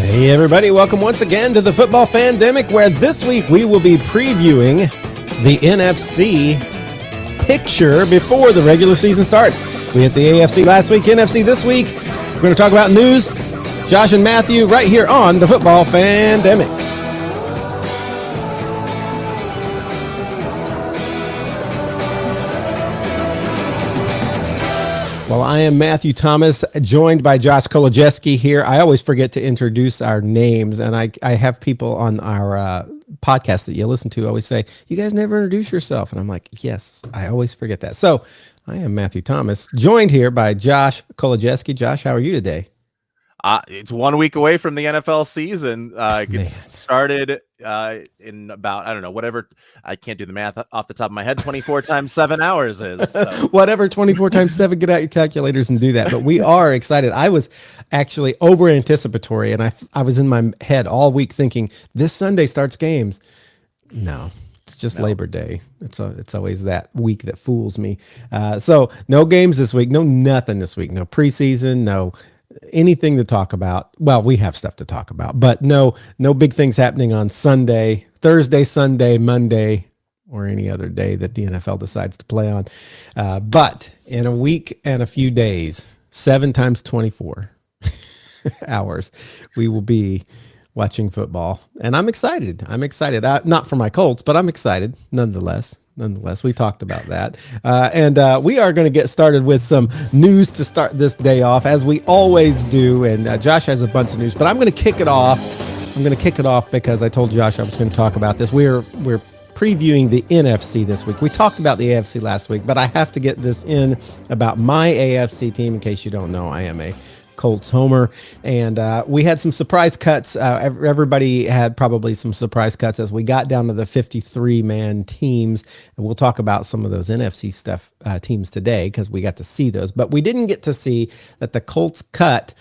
Hey everybody, welcome once again to the Football Fandemic, where this week we will be previewing the NFC Picture before the regular season starts. We hit the AFC last week, NFC this week. We're going to talk about news. Josh and Matthew right here on the Football Fandemic. Well, I am Matthew Thomas, joined by Josh Kolodziejski here. I always forget to introduce our names, and I have people on our podcast that you listen to always say, you guys never introduce yourself. And I'm like, yes, I always forget that. So I am Matthew Thomas, joined here by Josh Kolodziejski. Josh, how are you today? It's 1 week away from the NFL season. It gets started in about, I don't know, whatever. I can't do the math off the top of my head. 24 times 7 hours is. So. Whatever 24 times 7, get out your calculators and do that. But we are excited. I was actually over anticipatory, and I was in my head all week thinking, this Sunday starts games. No. It's just Labor Day. It's always that week that fools me. So no games this week. No nothing this week. No preseason. No anything to talk about. Well, we have stuff to talk about, but no big things happening on Sunday, Thursday, Sunday, Monday, or any other day that the NFL decides to play on. But in a week and a few days, 7 times 24 hours, we will be watching football, and I'm excited. Not for my Colts, but I'm excited nonetheless. We talked about that. And we are going to get started with some news to start this day off, as we always do. And Josh has a bunch of news, but I'm going to kick it off. Because I told Josh I was going to talk about this. We're previewing the NFC this week. We talked about the AFC last week, but I have to get this in about my AFC team. In case you don't know, I am a Colts homer, and we had some surprise cuts. Everybody had probably some surprise cuts as we got down to the 53-man teams, and we'll talk about some of those NFC stuff teams today because we got to see those, but we didn't get to see that the Colts cut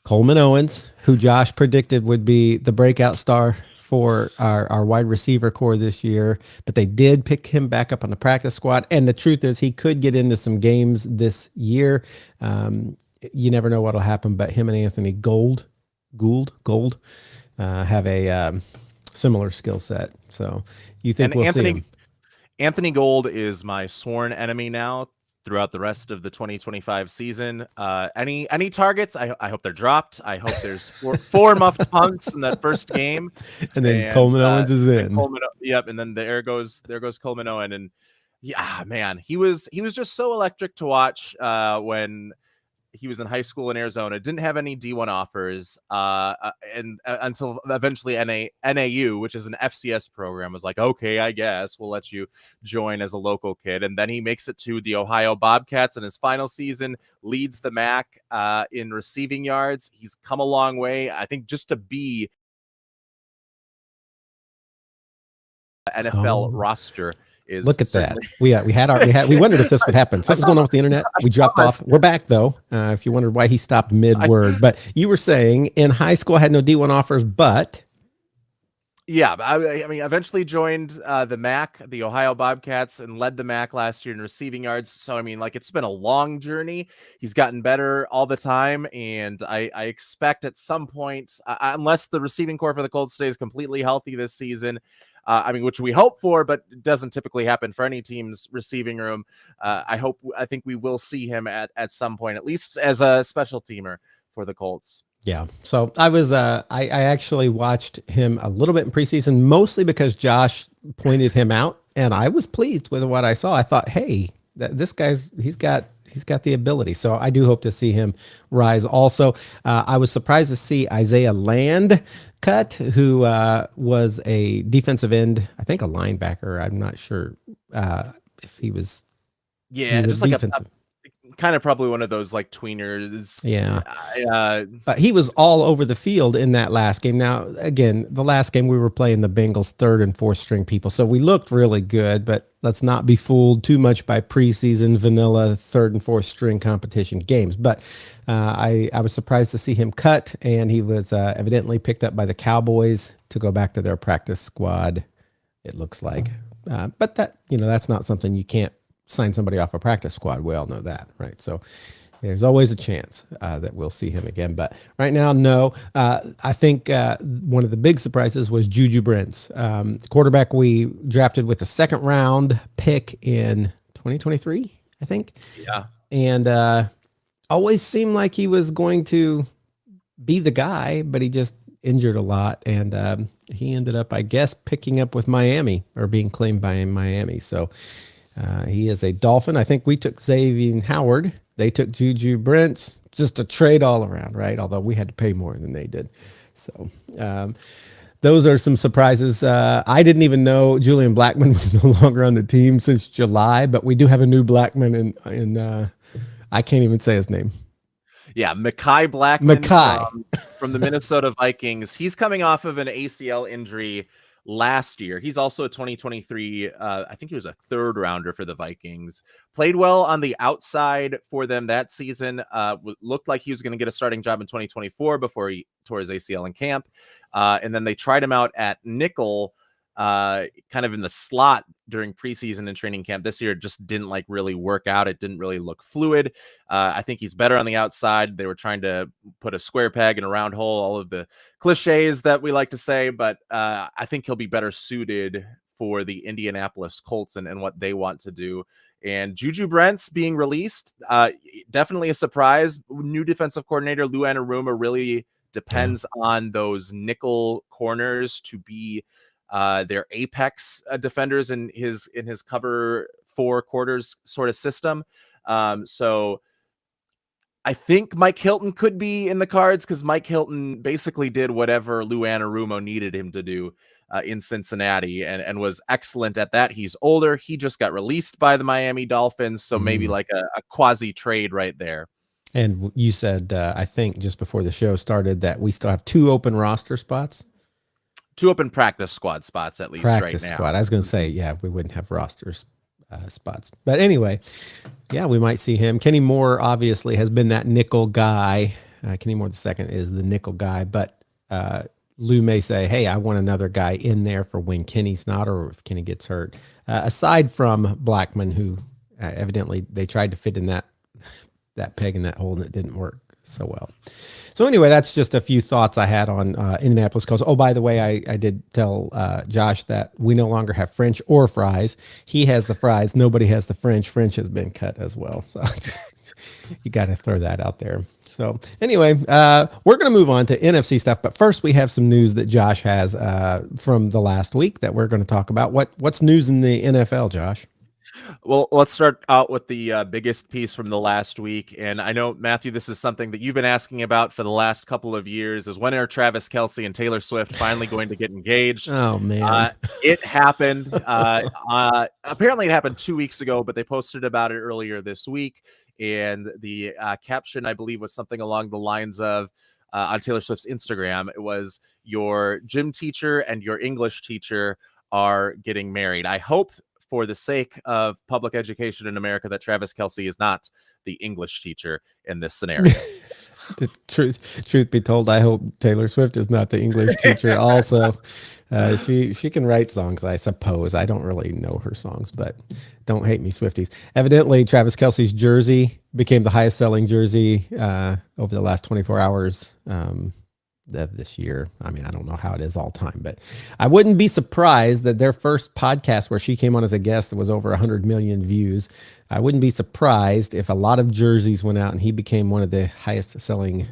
Coleman Owens, who Josh predicted would be the breakout star for our wide receiver core this year, but they did pick him back up on the practice squad, and the truth is he could get into some games this year. You never know what'll happen, but him and Anthony Gould have a similar skill set. So you think we'll see him? Anthony Gould is my sworn enemy now throughout the rest of the 2025 season. Any targets? I hope they're dropped. I hope there's four muffed punts in that first game, and then Coleman Owens is in. Yep, and then there goes Coleman Owens, and yeah, man, he was just so electric to watch when he was in high school in Arizona. Didn't have any D1 offers, and until eventually NAU, which is an FCS program, was like, okay, I guess we'll let you join as a local kid. And then he makes it to the Ohio Bobcats in his final season, leads the MAC in receiving yards. He's come a long way. I think just to be NFL roster. Look at that. We wondered if this would happen. Something's going on with the internet. We dropped off. We're back though. If you wondered why he stopped mid-word, but you were saying in high school I had no D1 offers, but yeah, I mean, eventually joined the MAC, the Ohio Bobcats, and led the MAC last year in receiving yards. So, I mean, like, it's been a long journey. He's gotten better all the time, and I expect at some point, unless the receiving core for the Colts stays completely healthy this season, I mean, which we hope for, but it doesn't typically happen for any team's receiving room. I think we will see him at some point, at least as a special teamer for the Colts. Yeah. So I was, I actually watched him a little bit in preseason, mostly because Josh pointed him out, and I was pleased with what I saw. I thought, hey, this guy's, he's got the ability. So I do hope to see him rise. Also, I was surprised to see Isaiah Land cut, who was a defensive end, I think a linebacker. I'm not sure if he was. Yeah, just like defensive. Kind of probably one of those like tweeners. Yeah. He was all over the field in that last game. Now, again, the last game we were playing the Bengals 3rd and 4th string people. So we looked really good, but let's not be fooled too much by preseason vanilla 3rd and 4th string competition games. But I was surprised to see him cut, and he was evidently picked up by the Cowboys to go back to their practice squad, it looks like. But that, that's not something you can't sign somebody off a practice squad. We all know that, right? So There's always a chance that we'll see him again, but right now, no. I think one of the big surprises was Juju Brents, quarterback we drafted with a second round pick in 2023, I think. Yeah. And always seemed like he was going to be the guy, but he just injured a lot, and he ended up, I guess, picking up with Miami or being claimed by Miami. So he is a Dolphin. I think we took Xavier Howard. They took Juju Brents. Just a trade all around, right? Although we had to pay more than they did. So those are some surprises. I didn't even know Julian Blackmon was no longer on the team since July, but we do have a new Blackmon in I can't even say his name. Yeah, Mekhi Blackmon from the Minnesota Vikings. He's coming off of an ACL injury last year. He's also a 2023, I think he was a third rounder for the Vikings. Played well on the outside for them that season. Looked like he was going to get a starting job in 2024 before he tore his ACL in camp. And then they tried him out at nickel, kind of in the slot during preseason and training camp this year. It just didn't really work out. It didn't really look fluid. I think he's better on the outside. They were trying to put a square peg in a round hole, all of the cliches that we like to say, but I think he'll be better suited for the Indianapolis Colts and what they want to do. And Juju Brents being released, definitely a surprise. New defensive coordinator Lou Anarumo really depends on those nickel corners to be their apex defenders in his cover 4 quarters sort of system. So I think Mike Hilton could be in the cards because Mike Hilton basically did whatever Lou Anarumo needed him to do in Cincinnati and was excellent at that. He's older. He just got released by the Miami Dolphins. So maybe like a quasi trade right there. And you said, I think just before the show started, that we still have 2 open roster spots. 2 open practice squad spots, at least practice right now. Squad. I was going to say, yeah, we wouldn't have rosters spots. But anyway, yeah, we might see him. Kenny Moore obviously has been that nickel guy. Kenny Moore II is the nickel guy. But Lou may say, hey, I want another guy in there for when Kenny's not or if Kenny gets hurt. Aside from Blackmon, who evidently they tried to fit in that peg in that hole and it didn't work so well. So anyway, that's just a few thoughts I had on Indianapolis Colts. Oh, by the way, I did tell Josh that we no longer have French or fries. He has the fries. Nobody has the French. French has been cut as well. So you got to throw that out there. So anyway, we're going to move on to NFC stuff. But first, we have some news that Josh has from the last week that we're going to talk about. What's news in the NFL, Josh? Well, let's start out with the biggest piece from the last week. And I know, Matthew, this is something that you've been asking about for the last couple of years, is when are Travis Kelce and Taylor Swift finally going to get engaged? Oh, man. It happened. Apparently it happened 2 weeks ago, but they posted about it earlier this week. And the caption, I believe, was something along the lines of, on Taylor Swift's Instagram, it was, your gym teacher and your English teacher are getting married. I hope, for the sake of public education in America, that Travis Kelce is not the English teacher in this scenario. The truth be told, I hope Taylor Swift is not the English teacher also. She can write songs, I suppose. I don't really know her songs, but don't hate me, Swifties. Evidently, Travis Kelce's jersey became the highest selling jersey over the last 24 hours this year. I mean, I don't know how it is all time, but I wouldn't be surprised that their first podcast where she came on as a guest was over 100 million views. I wouldn't be surprised if a lot of jerseys went out and he became one of the highest selling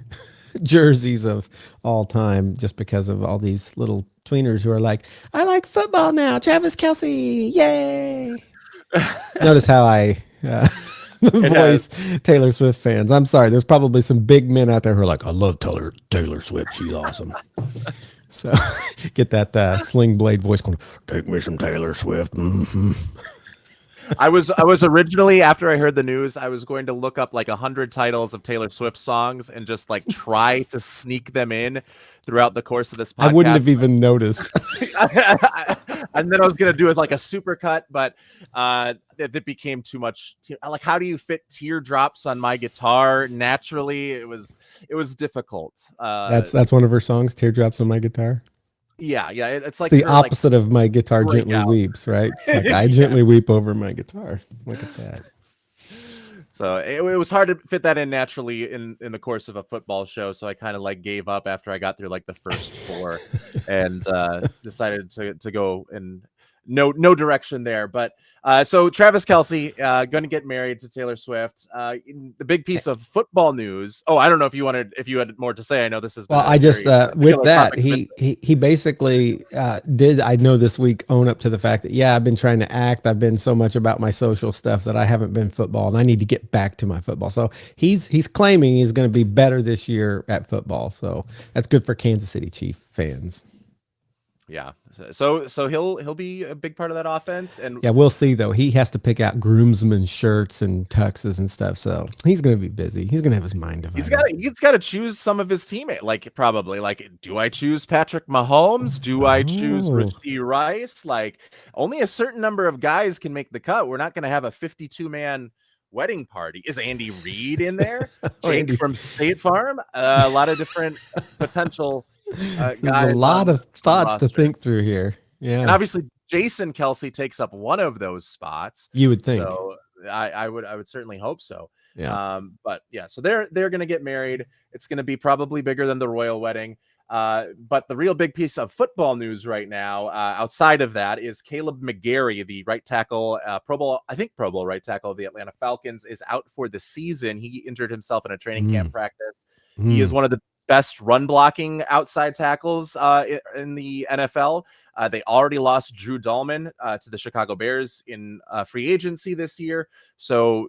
jerseys of all time, just because of all these little tweeners who are like, I like football now, Travis Kelce, yay. Notice how I voice Taylor Swift fans. I'm sorry. There's probably some big men out there who are like, I love Taylor Swift. She's awesome. So get that sling blade voice going, take me some Taylor Swift. Mm-hmm. I was originally, after I heard the news, I was going to look up 100 titles of Taylor Swift songs and just try to sneak them in throughout the course of this podcast. I wouldn't have even noticed. And then I was going to do it like a supercut, but it became too much. How do you fit teardrops on my guitar naturally? It was difficult. That's one of her songs, Teardrops on My Guitar. Yeah. It's the opposite of My Guitar Gently Weeps, right? I gently weep over my guitar. Look at that. So it was hard to fit that in naturally in the course of a football show. So I kind of like gave up after I got through like the first 4 and decided to go in no direction there. But so Travis Kelce going to get married to Taylor Swift. The big piece of football news. Oh, I don't know if you had more to say. I know this has been Well, I just with that he basically did, I know this week, own up to the fact that I've been trying to act. I've been so much about my social stuff that I haven't been football, and I need to get back to my football. So he's claiming he's going to be better this year at football. So that's good for Kansas City Chief fans. Yeah, so he'll be a big part of that offense, and we'll see though. He has to pick out groomsmen shirts and tuxes and stuff, so he's going to be busy. He's going to have his mind divided. He's got to choose some of his teammate. Like probably like, do I choose Patrick Mahomes? Do I choose Rashee Rice? Like only a certain number of guys can make the cut. We're not going to have a 52-man wedding party. Is Andy Reid in there? Jake from State Farm? A lot of different potential. There's a lot of thoughts to think through here. Yeah, and obviously Jason Kelce takes up one of those spots. You would think. So I would certainly hope so. Yeah. But yeah, so they're going to get married. It's going to be probably bigger than the royal wedding. But the real big piece of football news right now, outside of that, is Caleb McGarry, the right tackle, Pro Bowl right tackle of the Atlanta Falcons, is out for the season. He injured himself in a training camp practice. He is one of the best run blocking outside tackles in the NFL. They already lost Drew Dahlman to the Chicago Bears in free agency this year. So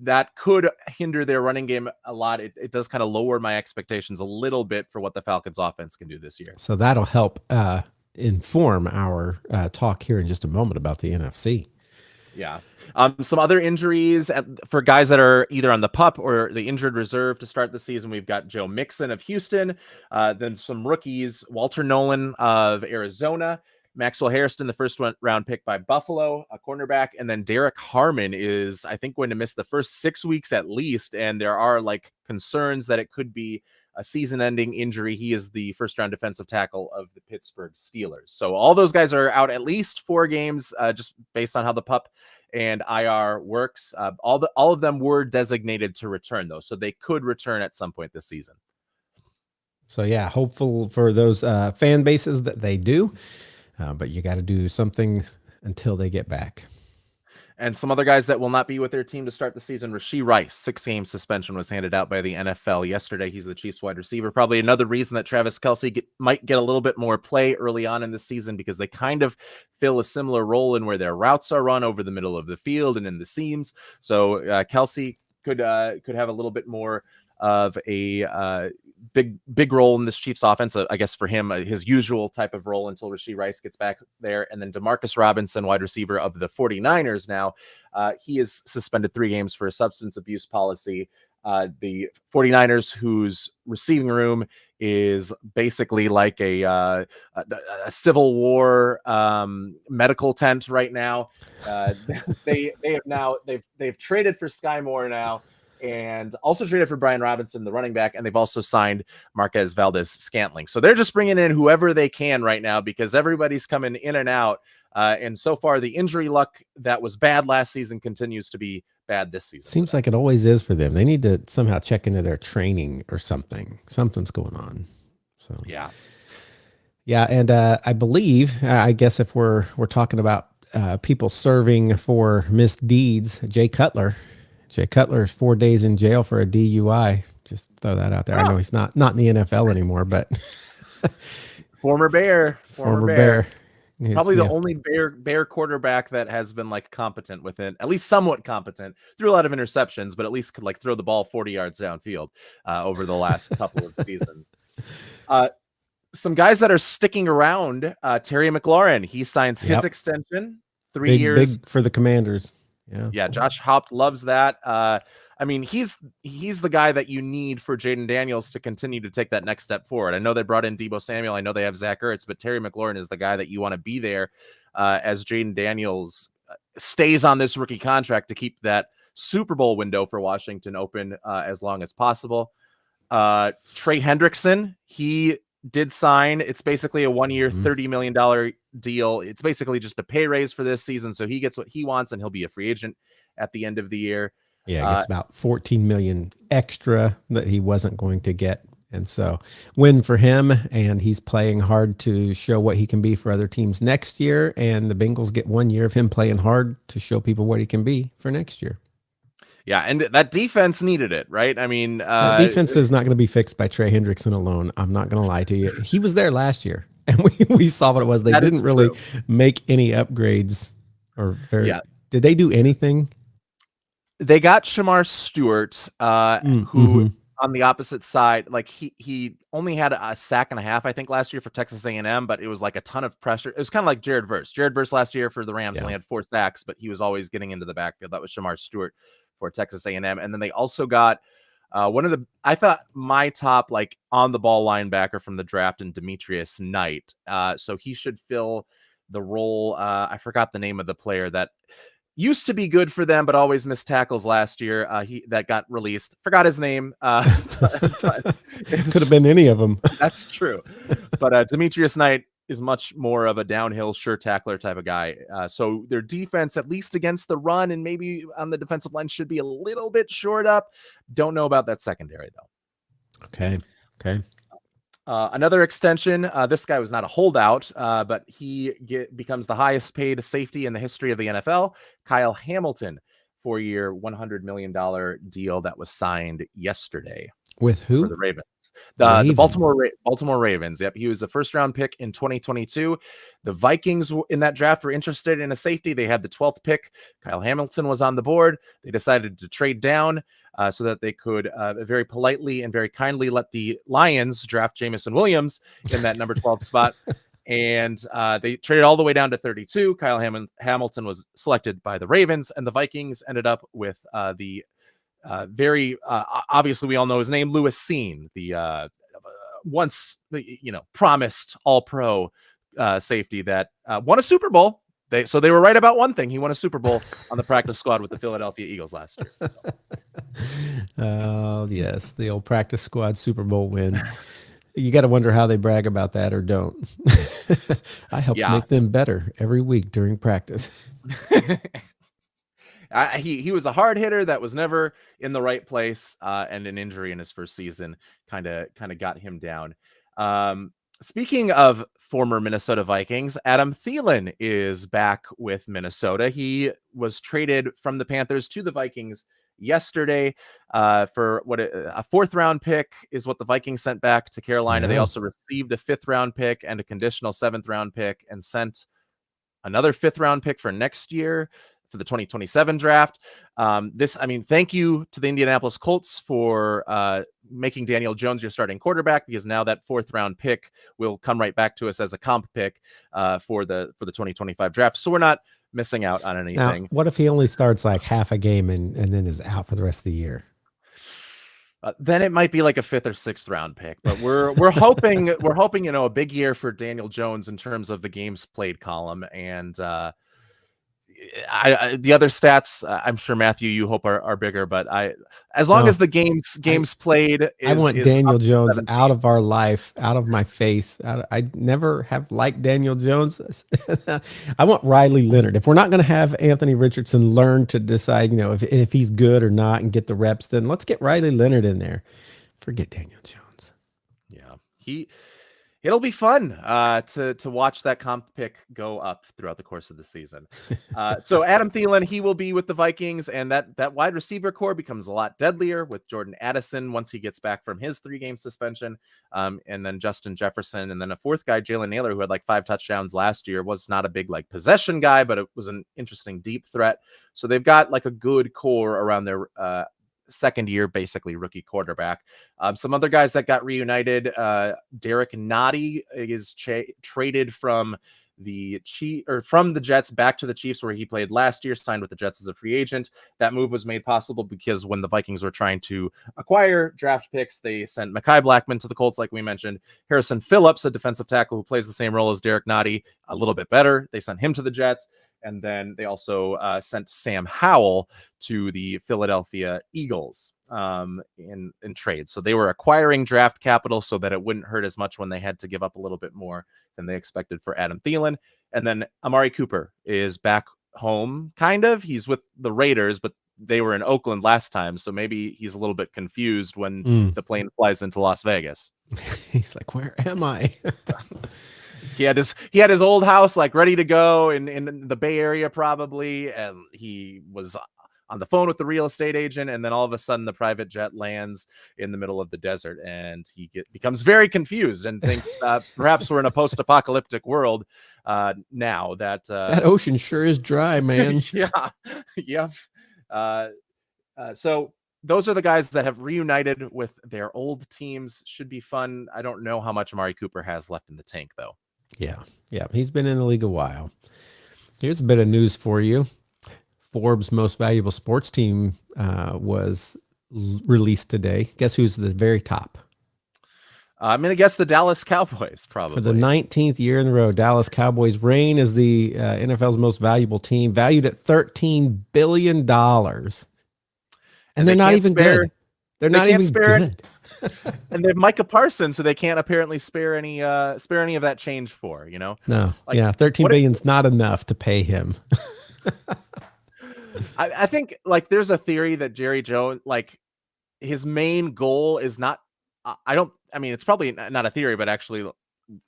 that could hinder their running game a lot. It does kind of lower my expectations a little bit for what the Falcons offense can do this year. So that'll help inform our talk here in just a moment about the NFC. Yeah. Some other injuries for guys that are either on the PUP or the injured reserve to start the season. We've got Joe Mixon of Houston, then some rookies, Walter Nolan of Arizona, Maxwell Harrison, the first round pick by Buffalo, a cornerback, and then Derek Harmon is, I think, going to miss the first 6 weeks at least. And there are like concerns that it could be a season-ending injury. He is the first-round defensive tackle of the Pittsburgh Steelers. So all those guys are out at least 4 games, just based on how the PUP and IR works. All of them were designated to return, though, so they could return at some point this season. So yeah, hopeful for those fan bases that they do, but you got to do something until they get back. And some other guys that will not be with their team to start the season. Rashee Rice, 6-game suspension was handed out by the NFL yesterday. He's the Chiefs wide receiver. Probably another reason that Travis Kelce might get a little bit more play early on in the season, because they kind of fill a similar role in where their routes are run over the middle of the field and in the seams. So Kelce could have a little bit more of a big role in this Chiefs offense. I guess for him, his usual type of role until Rashee Rice gets back there. And then Demarcus Robinson, wide receiver of the 49ers now, he is suspended 3 games for a substance abuse policy. The 49ers, whose receiving room is basically like a Civil War medical tent right now. They've traded for Sky Moore now, and also traded for Brian Robinson, the running back, and they've also signed Marquez Valdez-Scantling. So they're just bringing in whoever they can right now, because everybody's coming in and out. And so far, the injury luck that was bad last season continues to be bad this season. Seems like it always is for them. They need to somehow check into their training or something. Something's going on. So yeah, and I believe, I guess if we're talking about people serving for misdeeds, Jay Cutler is 4 days in jail for a DUI. Just throw that out there. I know he's not in the NFL anymore, but former Bear. Probably the yeah. only Bear quarterback that has been like competent within, at least somewhat competent, threw a lot of interceptions, but at least could like throw the ball 40 yards downfield over the last couple of seasons. Some guys that are sticking around, Terry McLaurin, he signs his extension, 3 years. Big for the Commanders. Yeah. Josh Haupt loves that. I mean, he's the guy that you need for Jaden Daniels to continue to take that next step forward. I know they brought in Deebo Samuel. I know they have Zach Ertz, but Terry McLaurin is the guy that you want to be there as Jaden Daniels stays on this rookie contract to keep that Super Bowl window for Washington open as long as possible. Trey Hendrickson, he did sign. It's basically a 1-year, $30 million deal. It's basically just a pay raise for this season. So he gets what he wants, and he'll be a free agent at the end of the year. Yeah, gets about 14 million extra that he wasn't going to get. And so win for him, and he's playing hard to show what he can be for other teams next year. And the Bengals get 1 year of him playing hard to show people what he can be for next year. Yeah, and that defense needed it, right? I mean, That defense is not going to be fixed by Trey Hendrickson alone. I'm not going to lie to you. He was there last year, and we saw what it was. They didn't really make any upgrades or Did they do anything? They got Shamar Stewart, who on the opposite side, like he only had a sack and a half, I think, last year for Texas A&M, but it was like a ton of pressure. It was kind of like Jared Verse. Jared Verse last year for the Rams only had 4 sacks, but he was always getting into the backfield. That was Shamar Stewart for Texas A&M. And then they also got I thought my top like on the ball linebacker from the draft in Demetrius Knight. So he should fill the role. I forgot the name of the player that used to be good for them, but always missed tackles last year. That got released. Forgot his name. But could have been any of them. That's true. But Demetrius Knight is much more of a downhill, sure tackler type of guy. So their defense, at least against the run and maybe on the defensive line, should be a little bit shored up. Don't know about that secondary, though. Okay. Another extension. This guy was not a holdout, but he becomes the highest paid safety in the history of the NFL. Kyle Hamilton, 4-year, $100 million deal that was signed yesterday. With who? For the Ravens. The Baltimore Ravens. Yep. He was a first-round pick in 2022. The Vikings in that draft were interested in a safety. They had the 12th pick. Kyle Hamilton was on the board. They decided to trade down so that they could very politely and very kindly let the Lions draft Jamison Williams in that number 12 spot. And they traded all the way down to 32. Kyle Hamilton was selected by the Ravens, and the Vikings ended up with the obviously we all know his name, Lewis Seen, the once promised all-pro safety that won a Super Bowl. They were right about one thing. He won a Super Bowl on the practice squad with the Philadelphia Eagles last year. Oh, yes, the old practice squad Super Bowl win. You got to wonder how they brag about that or don't. I help make them better every week during practice. He was a hard hitter that was never in the right place, and an injury in his first season kind of got him down. Speaking of former Minnesota Vikings, Adam Thielen is back with Minnesota. He was traded from the Panthers to the Vikings yesterday for a 4th-round pick is what the Vikings sent back to Carolina. They also received a 5th-round pick and a conditional 7th-round pick, and sent another 5th-round pick for next year for the 2027 draft. Thank you to the Indianapolis Colts for making Daniel Jones your starting quarterback, because now that 4th-round pick will come right back to us as a comp pick for the 2025 draft. So we're not missing out on anything. Now, what if he only starts like half a game and then is out for the rest of the year? Then it might be like a 5th or 6th round pick, but we're hoping a big year for Daniel Jones in terms of the games played column. And the other stats, I'm sure, Matthew, you hope are bigger, but as long as the games played, I want Daniel Jones out of our life, out of my face. I never have liked Daniel Jones. I want Riley Leonard. If we're not going to have Anthony Richardson learn to decide, if he's good or not and get the reps, then let's get Riley Leonard in there. Forget Daniel Jones. Yeah, it'll be fun to watch that comp pick go up throughout the course of the season. So Adam Thielen, he will be with the Vikings, and that wide receiver core becomes a lot deadlier with Jordan Addison once he gets back from his 3-game suspension, and then Justin Jefferson, and then a 4th guy, Jalen Naylor, who had like 5 touchdowns last year, was not a big like possession guy, but it was an interesting deep threat. So they've got like a good core around their second-year, basically rookie quarterback. Some other guys that got reunited. Derek Nottie is traded from the Jets back to the Chiefs, where he played last year, signed with the Jets as a free agent. That move was made possible because when the Vikings were trying to acquire draft picks, they sent Mekhi Blackmon to the Colts, like we mentioned. Harrison Phillips, a defensive tackle who plays the same role as Derek Nottie, a little bit better. They sent him to the Jets. And then they also sent Sam Howell to the Philadelphia Eagles in trade. So they were acquiring draft capital so that it wouldn't hurt as much when they had to give up a little bit more than they expected for Adam Thielen. And then Amari Cooper is back home, kind of. He's with the Raiders, but they were in Oakland last time, so maybe he's a little bit confused when the plane flies into Las Vegas. He's like, where am I? He had his old house like ready to go in the Bay Area probably, and he was on the phone with the real estate agent, and then all of a sudden the private jet lands in the middle of the desert, and he becomes very confused and thinks perhaps we're in a post-apocalyptic world now. That ocean sure is dry, man. Yeah. So those are the guys that have reunited with their old teams. Should be fun. I don't know how much Amari Cooper has left in the tank, though. Yeah. He's been in the league a while. Here's a bit of news for you. Forbes' most valuable sports team was released today. Guess who's the very top? I'm going to guess the Dallas Cowboys, probably. For the 19th year in a row, Dallas Cowboys reign as the NFL's most valuable team, valued at $13 billion. And they're not even good. They're not even good. And they have Micah Parsons, so they can't apparently spare any of that change for, you know? No. Like, yeah, $13 billion's not enough to pay him. I think like there's a theory that Jerry Jones, like his main goal is not, it's probably not a theory, but actually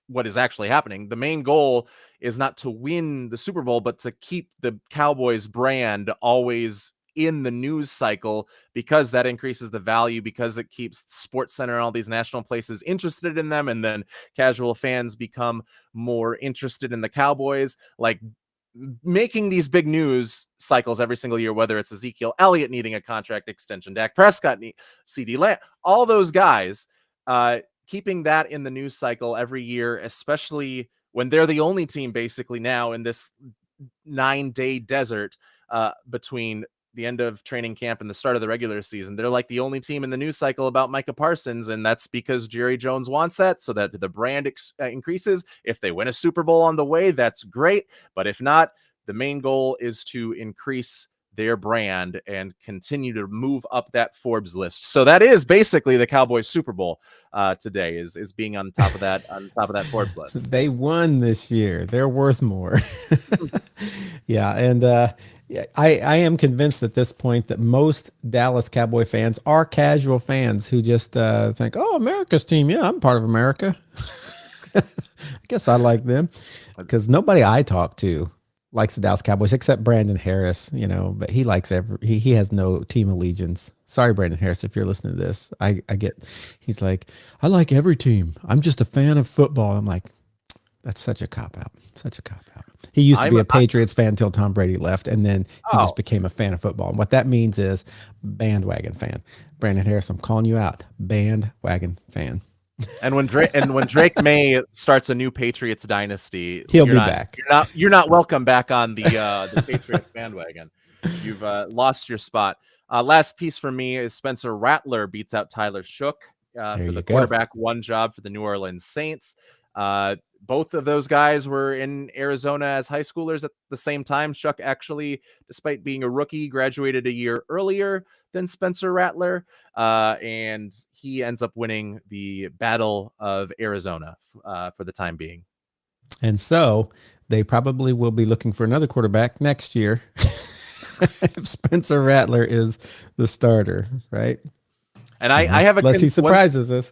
what is actually happening. The main goal is not to win the Super Bowl, but to keep the Cowboys brand always in the news cycle, because that increases the value, because it keeps SportsCenter and all these national places interested in them. And then casual fans become more interested in the Cowboys, like making these big news cycles every single year, whether it's Ezekiel Elliott needing a contract extension, Dak Prescott, CeeDee Lamb, all those guys, keeping that in the news cycle every year, especially when they're the only team basically now in this 9-day desert between the end of training camp and the start of the regular season. They're like the only team in the news cycle about Micah Parsons, and that's because Jerry Jones wants that so that the brand increases. If they win a Super Bowl on the way, that's great. But if not, the main goal is to increase their brand and continue to move up that Forbes list. So that is basically the Cowboys Super Bowl today is being on top of that Forbes list. They won this year. They're worth more. Yeah. And, I am convinced at this point that most Dallas Cowboy fans are casual fans who just think, oh, America's team. Yeah, I'm part of America. I guess I like them, because nobody I talk to likes the Dallas Cowboys except Brandon Harris, but he likes he has no team allegiance. Sorry, Brandon Harris, if you're listening to this. He's like, I like every team. I'm just a fan of football. I'm like, that's such a cop-out. He used to be a Patriots fan until Tom Brady left, and then he just became a fan of football. And what that means is bandwagon fan. Brandon Harris, I'm calling you out. Bandwagon fan. And when Drake May starts a new Patriots dynasty, he'll be back. You're not welcome back on the Patriots bandwagon. You've lost your spot. Last piece for me is Spencer Rattler beats out Tyler Shook for the quarterback one job for the New Orleans Saints. Both of those guys were in Arizona as high schoolers at the same time. Shook actually, despite being a rookie, graduated a year earlier than Spencer Rattler, and he ends up winning the Battle of Arizona for the time being. And so they probably will be looking for another quarterback next year if Spencer Rattler is the starter, right? And I have unless he surprises us.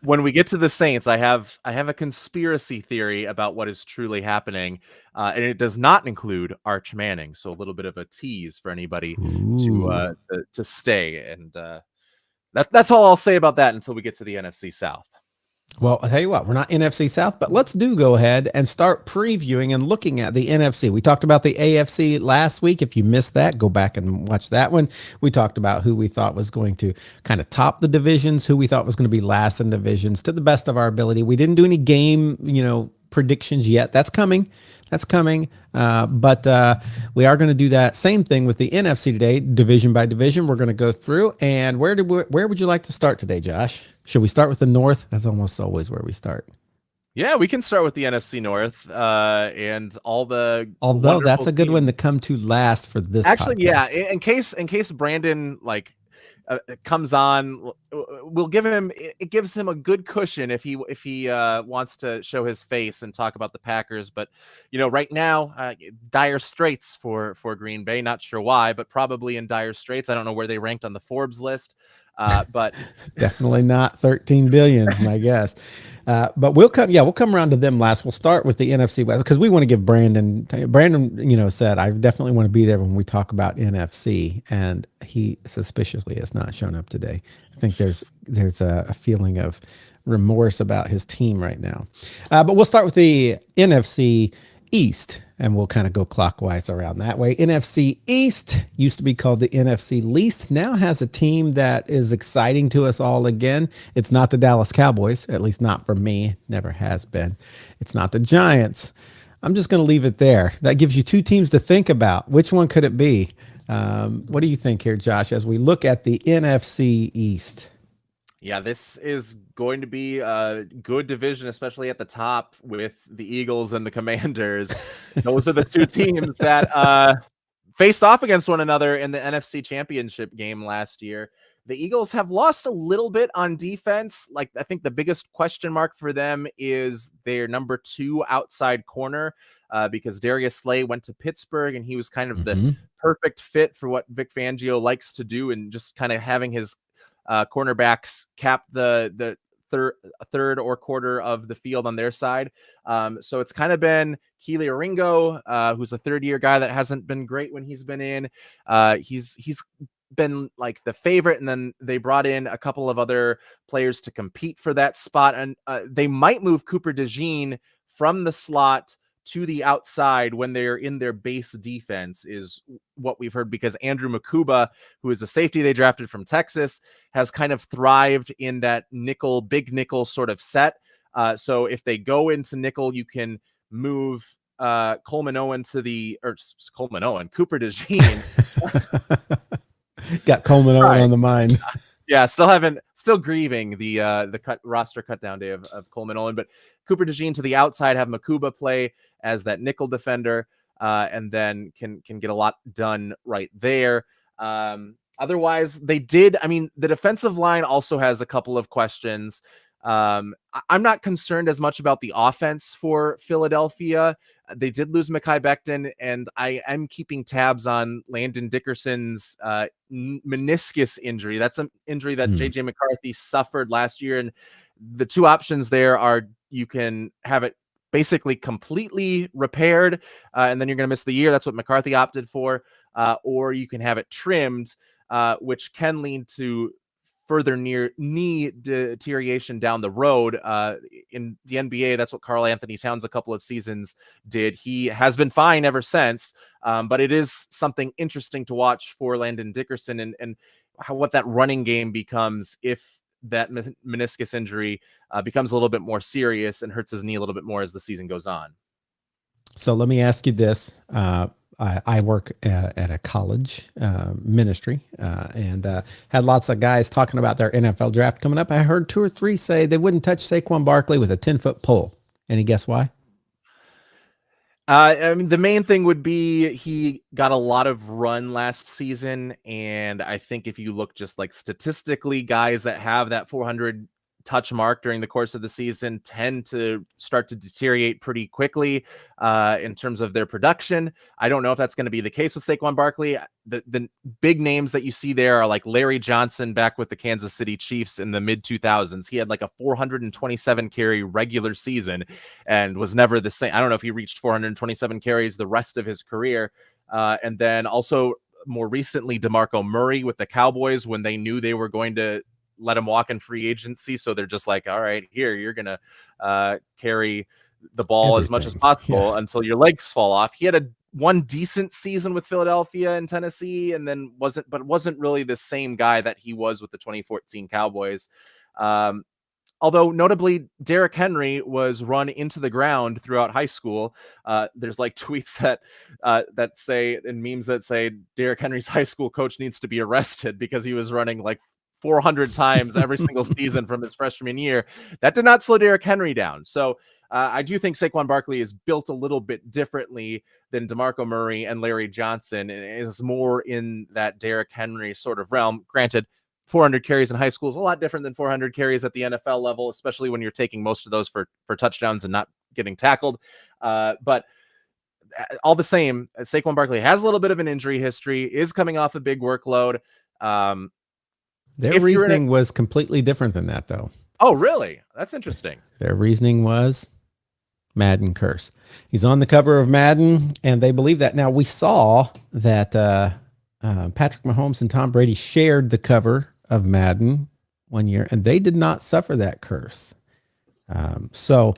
When we get to the Saints, I have a conspiracy theory about what is truly happening, and it does not include Arch Manning. So a little bit of a tease for anybody to stay, and that's all I'll say about that until we get to the NFC South. Well, I'll tell you what, we're not NFC South, but let's go ahead and start previewing and looking at the NFC. We talked about the AFC last week. If you missed that, go back and watch that one. We talked about who we thought was going to kind of top the divisions, who we thought was going to be last in divisions to the best of our ability. We didn't do any game, predictions yet. That's coming. But we are going to do that same thing with the NFC today, division by division. We're going to go through. And where would you like to start today, Josh? Should we start with the North? That's almost always where we start. Yeah, we can start with the NFC North and all the. Although that's a good one to come to last for this. Actually, podcast. Yeah. In case Brandon comes on, we'll give him, it gives him a good cushion if he wants to show his face and talk about the Packers. But right now, dire straits for Green Bay. Not sure why, but probably in dire straits. I don't know where they ranked on the Forbes list, but definitely not 13 billion is my guess. But we'll come around to them last. We'll start with the NFC West because we want to give Brandon, said, I definitely want to be there when we talk about NFC, and he suspiciously has not shown up today. I think there's a feeling of remorse about his team right now. But we'll start with the NFC East, and we'll kind of go clockwise around that way. NFC East used to be called the NFC Least, now has a team that is exciting to us all again. It's not the Dallas Cowboys, at least not for me, never has been. It's not the Giants. I'm just going to leave it there. That gives you two teams to think about. Which one could it be? What do you think here, Josh, as we look at the NFC East? Yeah, this is going to be a good division, especially at the top with the Eagles and the Commanders. Those are the two teams that faced off against one another in the NFC Championship game last year. The Eagles have lost a little bit on defense. Like, I think the biggest question mark for them is their number 2 outside corner, because Darius Slay went to Pittsburgh, and he was kind of the perfect fit for what Vic Fangio likes to do, and just kind of having his cornerbacks cap the third or quarter of the field on their side. So it's kind of been Keely Oringo, who's a third-year guy that hasn't been great when he's been in. He's been like the favorite, and then they brought in a couple of other players to compete for that spot, and they might move Cooper DeJean from the slot to the outside when they're in their base defense, is what we've heard, because Andrew Makuba, who is a safety they drafted from Texas, has kind of thrived in that big nickel sort of set. So if they go into nickel, you can move Cooper DeJean. Got Coleman Owen on the mind. Yeah, still grieving the roster cut down day of Coleman Olin, but Cooper DeJean to the outside, have Makuba play as that nickel defender, and then can get a lot done right there. Otherwise, the defensive line also has a couple of questions. I'm not concerned as much about the offense for Philadelphia. They did lose Mekhi Becton, and I am keeping tabs on Landon Dickerson's meniscus injury. That's an injury that JJ McCarthy suffered last year, and the two options there are you can have it basically completely repaired, and then you're going to miss the year. That's what McCarthy opted for, or you can have it trimmed, which can lead to further knee deterioration down the road. In the NBA, that's what Karl Anthony Towns a couple of seasons did. He has been fine ever since, but it is something interesting to watch for Landon Dickerson, and what that running game becomes if that meniscus injury becomes a little bit more serious and hurts his knee a little bit more as the season goes on. So let me ask you this. I work at a college ministry, and had lots of guys talking about their NFL draft coming up. I heard 2 or 3 say they wouldn't touch Saquon Barkley with a 10-foot pole. Any guess why? The main thing would be he got a lot of run last season, and I think if you look just like statistically, guys that have that 400 touch mark during the course of the season tend to start to deteriorate pretty quickly in terms of their production. I don't know if that's going to be the case with Saquon Barkley. The big names that you see there are like Larry Johnson back with the Kansas City Chiefs in the mid 2000s. He had like a 427 carry regular season and was never the same. I don't know if he reached 427 carries the rest of his career. And then also more recently, DeMarco Murray with the Cowboys, when they knew they were going to let him walk in free agency. So they're just like, all right, here, you're going to carry the ball as much as possible until your legs fall off. He had one decent season with Philadelphia and Tennessee, and then wasn't really the same guy that he was with the 2014 Cowboys. Although notably, Derrick Henry was run into the ground throughout high school. There's like tweets that say, and memes that say Derrick Henry's high school coach needs to be arrested because he was running like 400 times every single season from his freshman year. That did not slow Derrick Henry down. So I do think Saquon Barkley is built a little bit differently than DeMarco Murray and Larry Johnson, and is more in that Derrick Henry sort of realm. Granted, 400 carries in high school is a lot different than 400 carries at the NFL level, especially when you're taking most of those for touchdowns and not getting tackled. But all the same, Saquon Barkley has a little bit of an injury history, is coming off a big workload. Their reasoning was completely different than that, though. Oh, really? That's interesting. Their reasoning was Madden curse. He's on the cover of Madden, and they believe that. Now, we saw that Patrick Mahomes and Tom Brady shared the cover of Madden one year, and they did not suffer that curse. So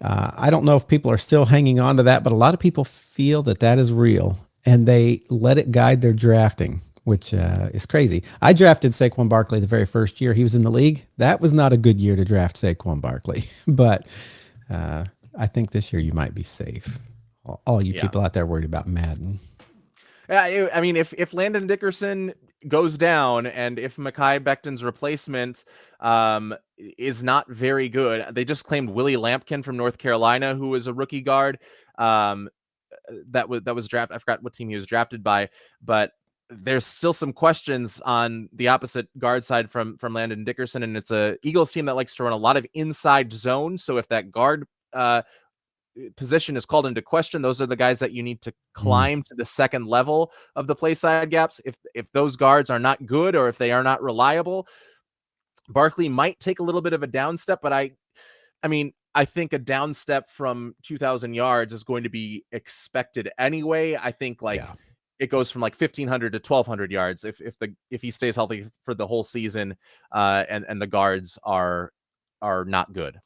I don't know if people are still hanging on to that, but a lot of people feel that that is real, and they let it guide their drafting, which is crazy. I drafted Saquon Barkley the very first year he was in the league. That was not a good year to draft Saquon Barkley, but I think this year you might be safe. All you people out there worried about Madden. I mean, if Landon Dickerson goes down and if Mekhi Becton's replacement is not very good, they just claimed Willie Lampkin from North Carolina, who was a rookie guard. That was drafted. I forgot what team he was drafted by, but there's still some questions on the opposite guard side from Landon Dickerson, and it's a Eagles team that likes to run a lot of inside zones. So if that guard position is called into question, those are the guys that you need to climb to the second level of the play side gaps. If those guards are not good or if they are not reliable, Barkley might take a little bit of a down step, but I mean, I think a down step from 2,000 yards is going to be expected anyway. I think it goes from like 1,500 to 1,200 yards if he stays healthy for the whole season, and the guards are not good.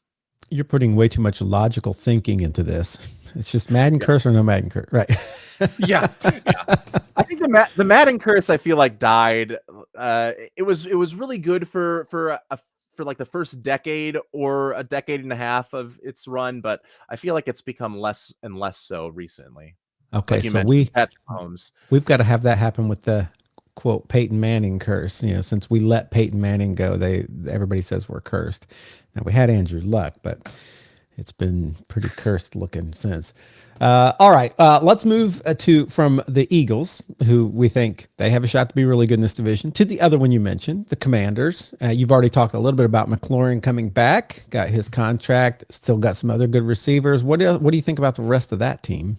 You're putting way too much logical thinking into this. It's just Madden curse or no Madden curse, right? Yeah. I think the Madden curse, I feel like, died. It was really good for like the first decade or a decade and a half of its run, but I feel like it's become less and less so recently. Okay, like so we've got to have that happen with the quote Peyton Manning curse. You know, since we let Peyton Manning go, everybody says we're cursed. Now we had Andrew Luck, but it's been pretty cursed looking since. All right, let's move from the Eagles, who we think they have a shot to be really good in this division, to the other one you mentioned, the Commanders. You've already talked a little bit about McLaurin coming back, got his contract, still got some other good receivers. What do you think about the rest of that team?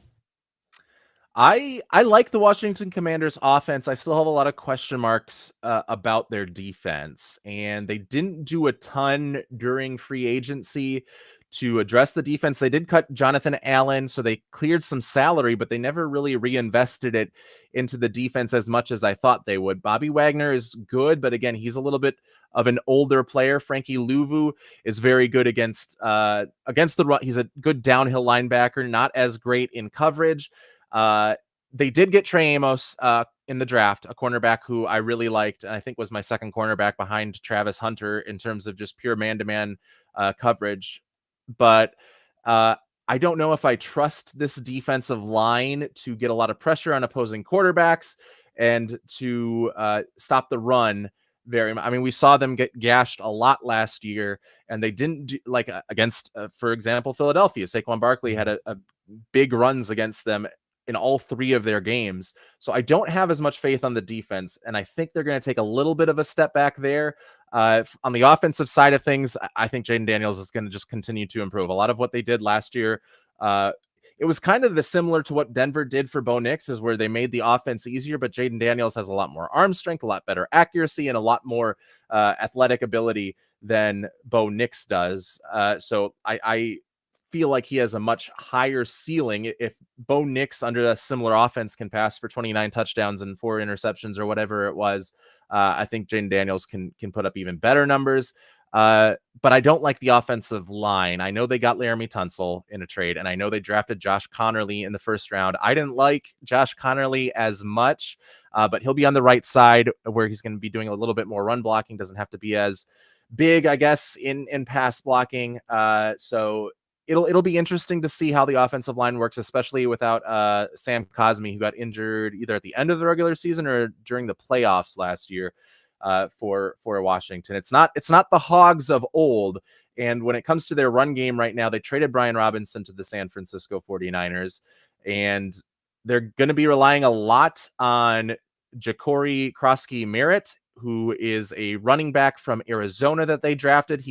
I like the Washington Commanders offense. I still have a lot of question marks about their defense, and they didn't do a ton during free agency to address the defense. They did cut Jonathan Allen, so they cleared some salary, but they never really reinvested it into the defense as much as I thought they would. Bobby Wagner is good, but again, he's a little bit of an older player. Frankie Louvu is very good against the run. He's a good downhill linebacker, not as great in coverage. They did get Trey Amos in the draft, a cornerback who I really liked, and I think was my second cornerback behind Travis Hunter in terms of just pure man-to-man coverage. But I don't know if I trust this defensive line to get a lot of pressure on opposing quarterbacks and to stop the run very much. I mean, we saw them get gashed a lot last year, and they didn't do, like against, for example, Philadelphia. Saquon Barkley had a big runs against them in all three of their games. So I don't have as much faith on the defense, and I think they're going to take a little bit of a step back there. On the offensive side of things, I think Jaden Daniels is going to just continue to improve. A lot of what they did last year, it was kind of similar to what Denver did for Bo Nix, is where they made the offense easier, but Jaden Daniels has a lot more arm strength, a lot better accuracy, and a lot more athletic ability than Bo Nix does. So I feel like he has a much higher ceiling. If Bo Nix under a similar offense can pass for 29 touchdowns and 4 interceptions or whatever it was, I think Jaden Daniels can put up even better numbers. But I don't like the offensive line. I know they got Laramie Tunsil in a trade, and I know they drafted Josh Connerly in the first round. I didn't like Josh Connerly as much, but he'll be on the right side where he's going to be doing a little bit more run blocking. Doesn't have to be as big, I guess, in pass blocking. So it'll be interesting to see how the offensive line works, especially without Sam Cosmi, who got injured either at the end of the regular season or during the playoffs last year for Washington. It's not the Hogs of old. And when it comes to their run game right now, they traded Brian Robinson to the San Francisco 49ers, and they're going to be relying a lot on Ja'Cory Krosky Merritt who is a running back from Arizona that they drafted.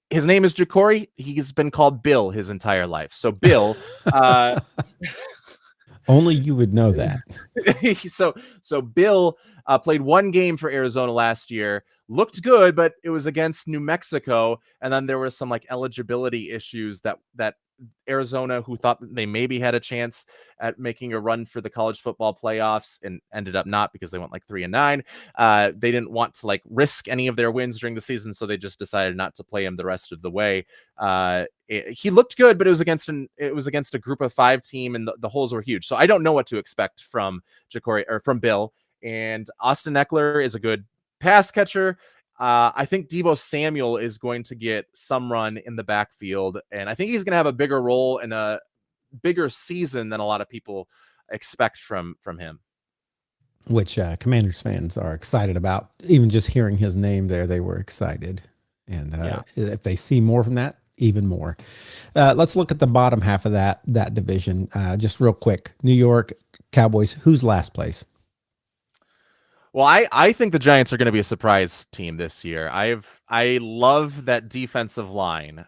His name is Ja'Cory. He's been called Bill his entire life. So Bill, Only you would know that. so Bill played one game for Arizona last year, looked good, but it was against New Mexico, and then there were some like eligibility issues that Arizona, who thought that they maybe had a chance at making a run for the college football playoffs and ended up not, because they went like 3-9. They didn't want to like risk any of their wins during the season, so they just decided not to play him the rest of the way. He looked good, but it was against a group of 5 team, and the holes were huge. So I don't know what to expect from Ja'Cory or from Bill. And Austin Eckler is a good pass catcher. I think Deebo Samuel is going to get some run in the backfield, and I think he's going to have a bigger role and a bigger season than a lot of people expect from him. Which Commanders fans are excited about. Even just hearing his name there, they were excited. And if they see more from that, even more. Let's look at the bottom half of that division. Just real quick. New York Cowboys, who's last place? Well, I think the Giants are going to be a surprise team this year. I love that defensive line.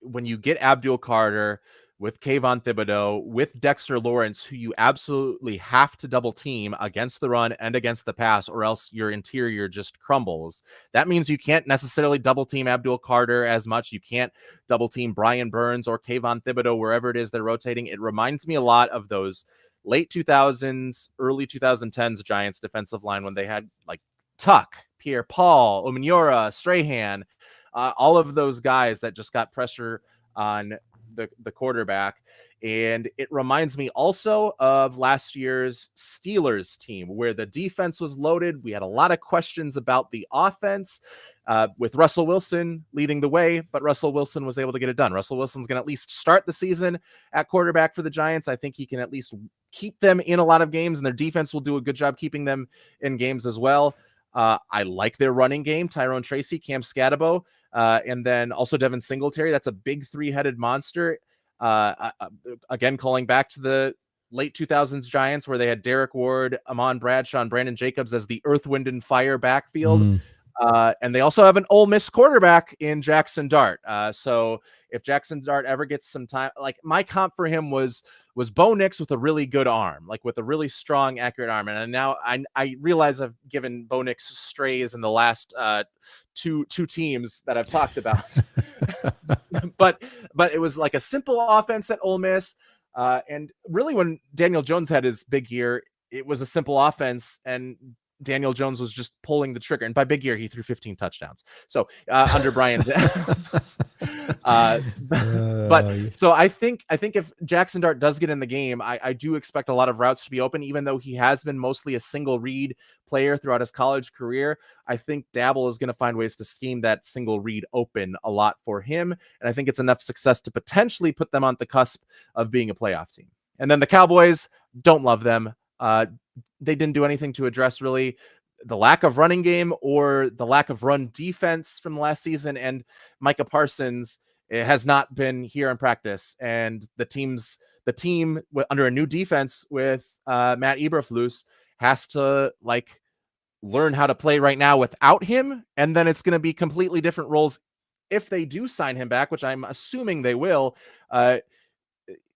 When you get Abdul Carter with Kayvon Thibodeau, with Dexter Lawrence, who you absolutely have to double team against the run and against the pass, or else your interior just crumbles. That means you can't necessarily double team Abdul Carter as much. You can't double team Brian Burns or Kayvon Thibodeau, wherever it is they're rotating. It reminds me a lot of those late 2000s, early 2010s Giants defensive line when they had like Tuck, Pierre-Paul, Omenyiora, Strahan, all of those guys that just got pressure on the quarterback. And it reminds me also of last year's Steelers team, where the defense was loaded. We had a lot of questions about the offense with Russell Wilson leading the way, but Russell Wilson was able to get it done. Russell Wilson's going to at least start the season at quarterback for the Giants. I think he can at least keep them in a lot of games, and their defense will do a good job keeping them in games as well. I like their running game, Tyrone Tracy, Cam Scatabo, and then also Devin Singletary. That's a big 3-headed monster. Again, calling back to the late 2000s Giants, where they had Derek Ward, Amon Bradshaw, and Brandon Jacobs as the Earth, Wind, and Fire backfield. And they also have an Ole Miss quarterback in Jackson Dart. So if Jackson Dart ever gets some time, like my comp for him was Bo Nix with a really good arm, like with a really strong, accurate arm. And now I realize I've given Bo Nix strays in the last two teams that I've talked about. but it was like a simple offense at Ole Miss. And really when Daniel Jones had his big year, it was a simple offense, and Daniel Jones was just pulling the trigger. And by big year, he threw 15 touchdowns. So under Brian, but so I think if Jackson Dart does get in the game, I do expect a lot of routes to be open, even though he has been mostly a single read player throughout his college career. I think Dabble is going to find ways to scheme that single read open a lot for him. And I think it's enough success to potentially put them on the cusp of being a playoff team. And then the Cowboys, don't love them. They didn't do anything to address really the lack of running game or the lack of run defense from the last season. And Micah Parsons has not been here in practice. And the team under a new defense with Matt Eberflus has to like learn how to play right now without him. And then it's going to be completely different roles if they do sign him back, which I'm assuming they will.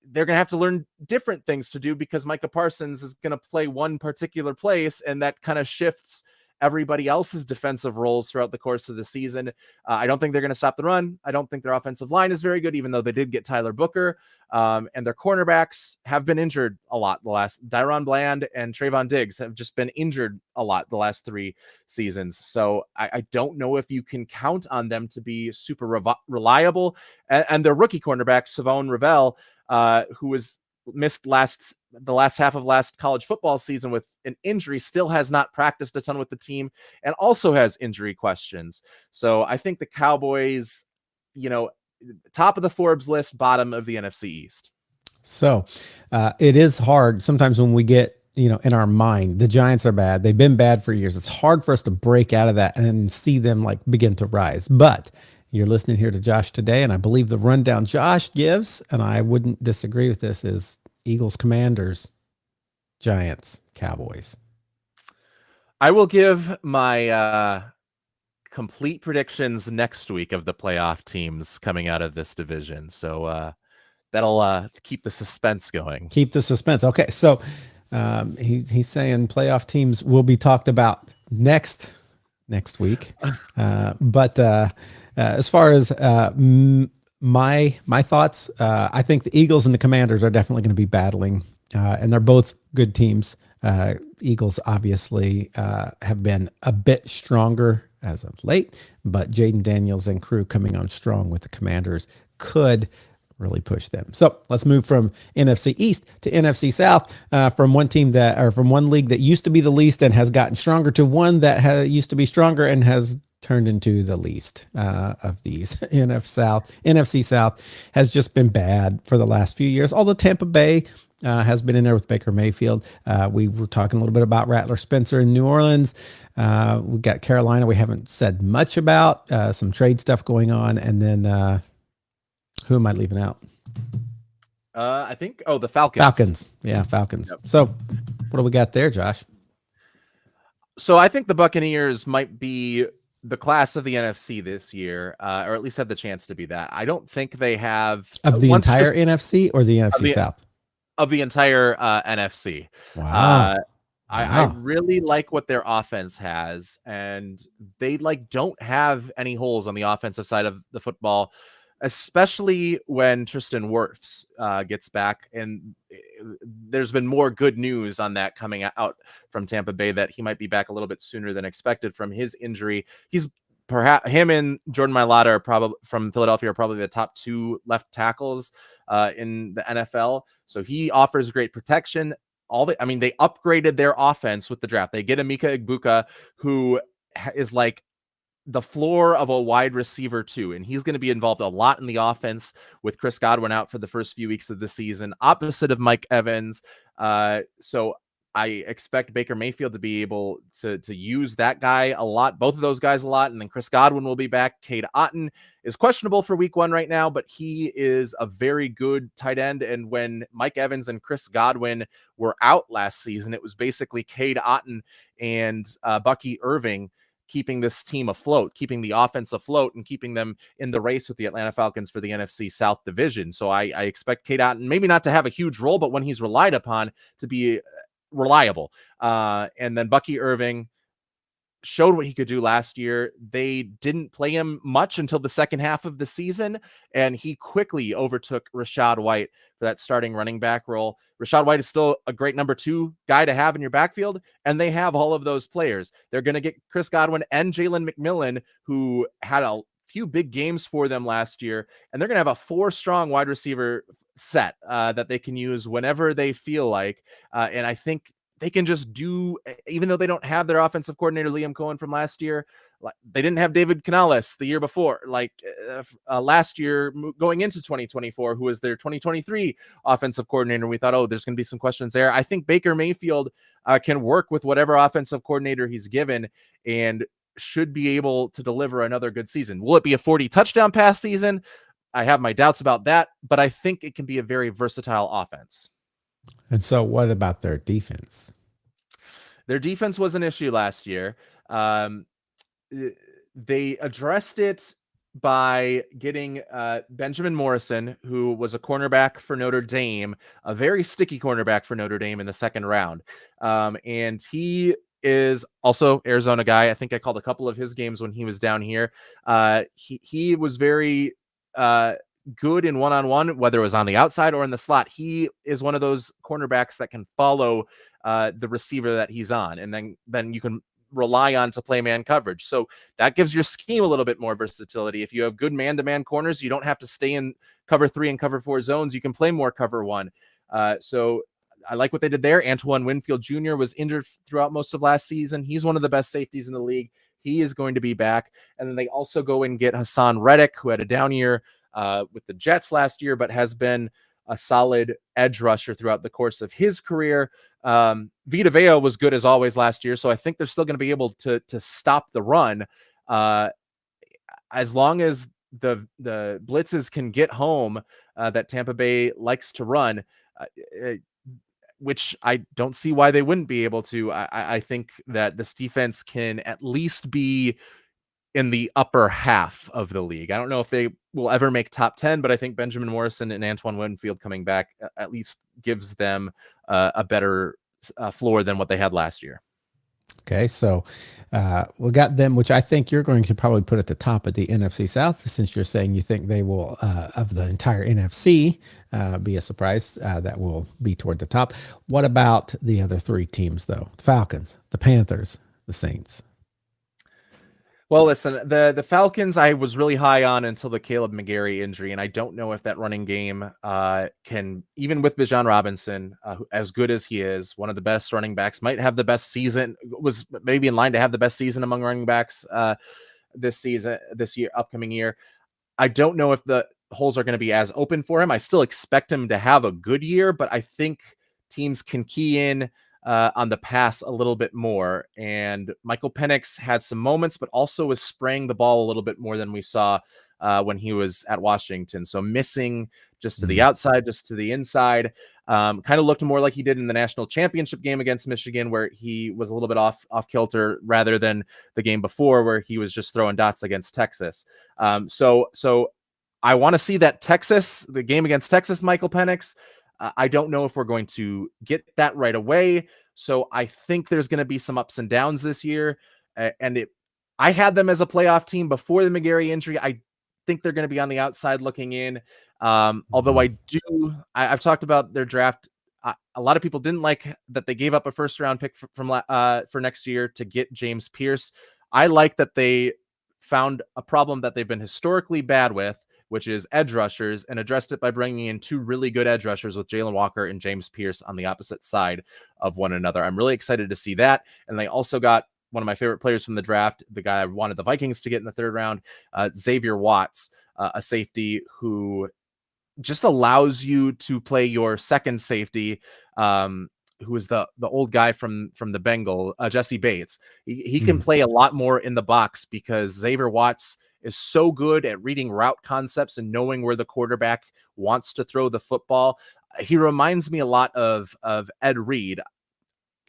They're going to have to learn different things to do, because Micah Parsons is going to play one particular place, and that kind of shifts everybody else's defensive roles throughout the course of the season. I don't think they're going to stop the run. I don't think their offensive line is very good, even though they did get Tyler Booker, and their cornerbacks have been injured a lot. Dyron Bland and Trayvon Diggs have just been injured a lot the last 3 seasons. So I don't know if you can count on them to be super reliable. And their rookie cornerback, Savone Ravel, who was missed the last half of last college football season with an injury, still has not practiced a ton with the team and also has injury questions. So I think the Cowboys, top of the Forbes list, bottom of the NFC East. So it is hard sometimes when we get, in our mind, the Giants are bad. They've been bad for years. It's hard for us to break out of that and see them like begin to rise. But you're listening here to Josh today, and I believe the rundown Josh gives, and I wouldn't disagree with this, is Eagles, Commanders, Giants, Cowboys. I will give my complete predictions next week of the playoff teams coming out of this division. So that'll keep the suspense going. Keep the suspense. Okay, so he's saying playoff teams will be talked about next week. But as far as my thoughts, I think the Eagles and the Commanders are definitely going to be battling, and they're both good teams. Eagles obviously have been a bit stronger as of late, but Jaden Daniels and crew coming on strong with the Commanders could really push them. So let's move from NFC East to NFC South, from one league that used to be the least and has gotten stronger to one that used to be stronger and has turned into the least of these. NFC South has just been bad for the last few years. Although Tampa Bay has been in there with Baker Mayfield. We were talking a little bit about Rattler Spencer in New Orleans. We got Carolina. We haven't said much about some trade stuff going on, and then. Who am I leaving out? I think, the Falcons. Falcons. Yeah, Falcons. Yep. So what do we got there, Josh? So I think the Buccaneers might be the class of the NFC this year, or at least have the chance to be that. I don't think they have... Of the entire NFC or the NFC South? Of the entire NFC. Wow. I really like what their offense has, and they don't have any holes on the offensive side of the football, especially when Tristan Wirfs gets back. And there's been more good news on that coming out from Tampa Bay, that he might be back a little bit sooner than expected from his injury. He's perhaps, him and Jordan Mailata are probably from Philadelphia, are probably the top two left tackles in the NFL. So he offers great protection. They upgraded their offense with the draft. They get Emeka Egbuka, who is like the floor of a wide receiver too, and he's going to be involved a lot in the offense with Chris Godwin out for the first few weeks of the season, opposite of Mike Evans. So I expect Baker Mayfield to be able to use that guy a lot, both of those guys a lot, and then Chris Godwin will be back. Cade Otton is questionable for week 1 right now, but he is a very good tight end, and when Mike Evans and Chris Godwin were out last season, it was basically Cade Otton and Bucky Irving keeping this team afloat, keeping the offense afloat, and keeping them in the race with the Atlanta Falcons for the NFC South division. So I expect Cade Otton maybe not to have a huge role, but when he's relied upon, to be reliable. And then Bucky Irving showed what he could do last year. They didn't play him much until the second half of the season, and he quickly overtook Rachaad White for that starting running back role. Rachaad White is still a great number 2 guy to have in your backfield, and they have all of those players. They're going to get Chris Godwin and Jalen McMillan, who had a few big games for them last year, and they're going to have a 4-strong wide receiver set that they can use whenever they feel like. And I think they can just do, even though they don't have their offensive coordinator, Liam Cohen, from last year. They didn't have David Canales the year before, last year going into 2024, who was their 2023 offensive coordinator. We thought, there's going to be some questions there. I think Baker Mayfield can work with whatever offensive coordinator he's given and should be able to deliver another good season. Will it be a 40 touchdown pass season? I have my doubts about that, but I think it can be a very versatile offense. And so what about their defense? Their defense was an issue last year. They addressed it by getting Benjamin Morrison, who was a cornerback for Notre Dame, a very sticky cornerback for Notre Dame in the second round. And he is also Arizona guy. I think I called a couple of his games when he was down here. He was very good in one-on-one, whether it was on the outside or in the slot. He is one of those cornerbacks that can follow the receiver that he's on, and then you can rely on to play man coverage. So that gives your scheme a little bit more versatility. If you have good man-to-man corners, you don't have to stay in cover 3 and cover 4 zones. You can play more cover 1. So I like what they did there. Antoine Winfield Jr. was injured throughout most of last season. He's one of the best safeties in the league. He is going to be back. And then they also go and get Hassan Reddick, who had a down year with the Jets last year, but has been a solid edge rusher throughout the course of his career. Vita Vea was good as always last year, so I think they're still going to be able to stop the run as long as the blitzes can get home that Tampa Bay likes to run. which I don't see why they wouldn't be able to. I think that this defense can at least be in the upper half of the league. I don't know if they will ever make top 10, but I think Benjamin Morrison and Antoine Winfield coming back at least gives them a better floor than what they had last year. Okay, so we got them, which I think you're going to probably put at the top of the NFC South, since you're saying you think they will, of the entire NFC, be a surprise that will be toward the top. What about the other three teams, though? The Falcons, the Panthers, the Saints. Well, listen, the Falcons I was really high on until the Caleb McGarry injury, and I don't know if that running game can, even with Bijan Robinson, as good as he is, one of the best running backs, might have the best season, was maybe in line to have the best season among running backs this year, upcoming year. I don't know if the holes are going to be as open for him. I still expect him to have a good year, but I think teams can key in on the pass a little bit more. And Michael Penix had some moments, but also was spraying the ball a little bit more than we saw when he was at Washington. So missing just to the outside, just to the inside, kind of looked more like he did in the national championship game against Michigan, where he was a little bit off kilter, rather than the game before where he was just throwing dots against Texas. So I want to see that the game against Texas, Michael Penix. I don't know if we're going to get that right away. So I think there's going to be some ups and downs this year. I had them as a playoff team before the McGarry injury. I think they're going to be on the outside looking in. Although I've talked about their draft. A lot of people didn't like that they gave up a first round pick for next year to get James Pierce. I like that they found a problem that they've been historically bad with, which is edge rushers, and addressed it by bringing in two really good edge rushers with Jalen Walker and James Pierce on the opposite side of one another. I'm really excited to see that. And they also got one of my favorite players from the draft, the guy I wanted the Vikings to get in the third round, Xavier Watts, a safety who just allows you to play your second safety, who is the old guy from the Bengal, Jesse Bates. He can play a lot more in the box because Xavier Watts is so good at reading route concepts and knowing where the quarterback wants to throw the football. He reminds me a lot of Ed Reed.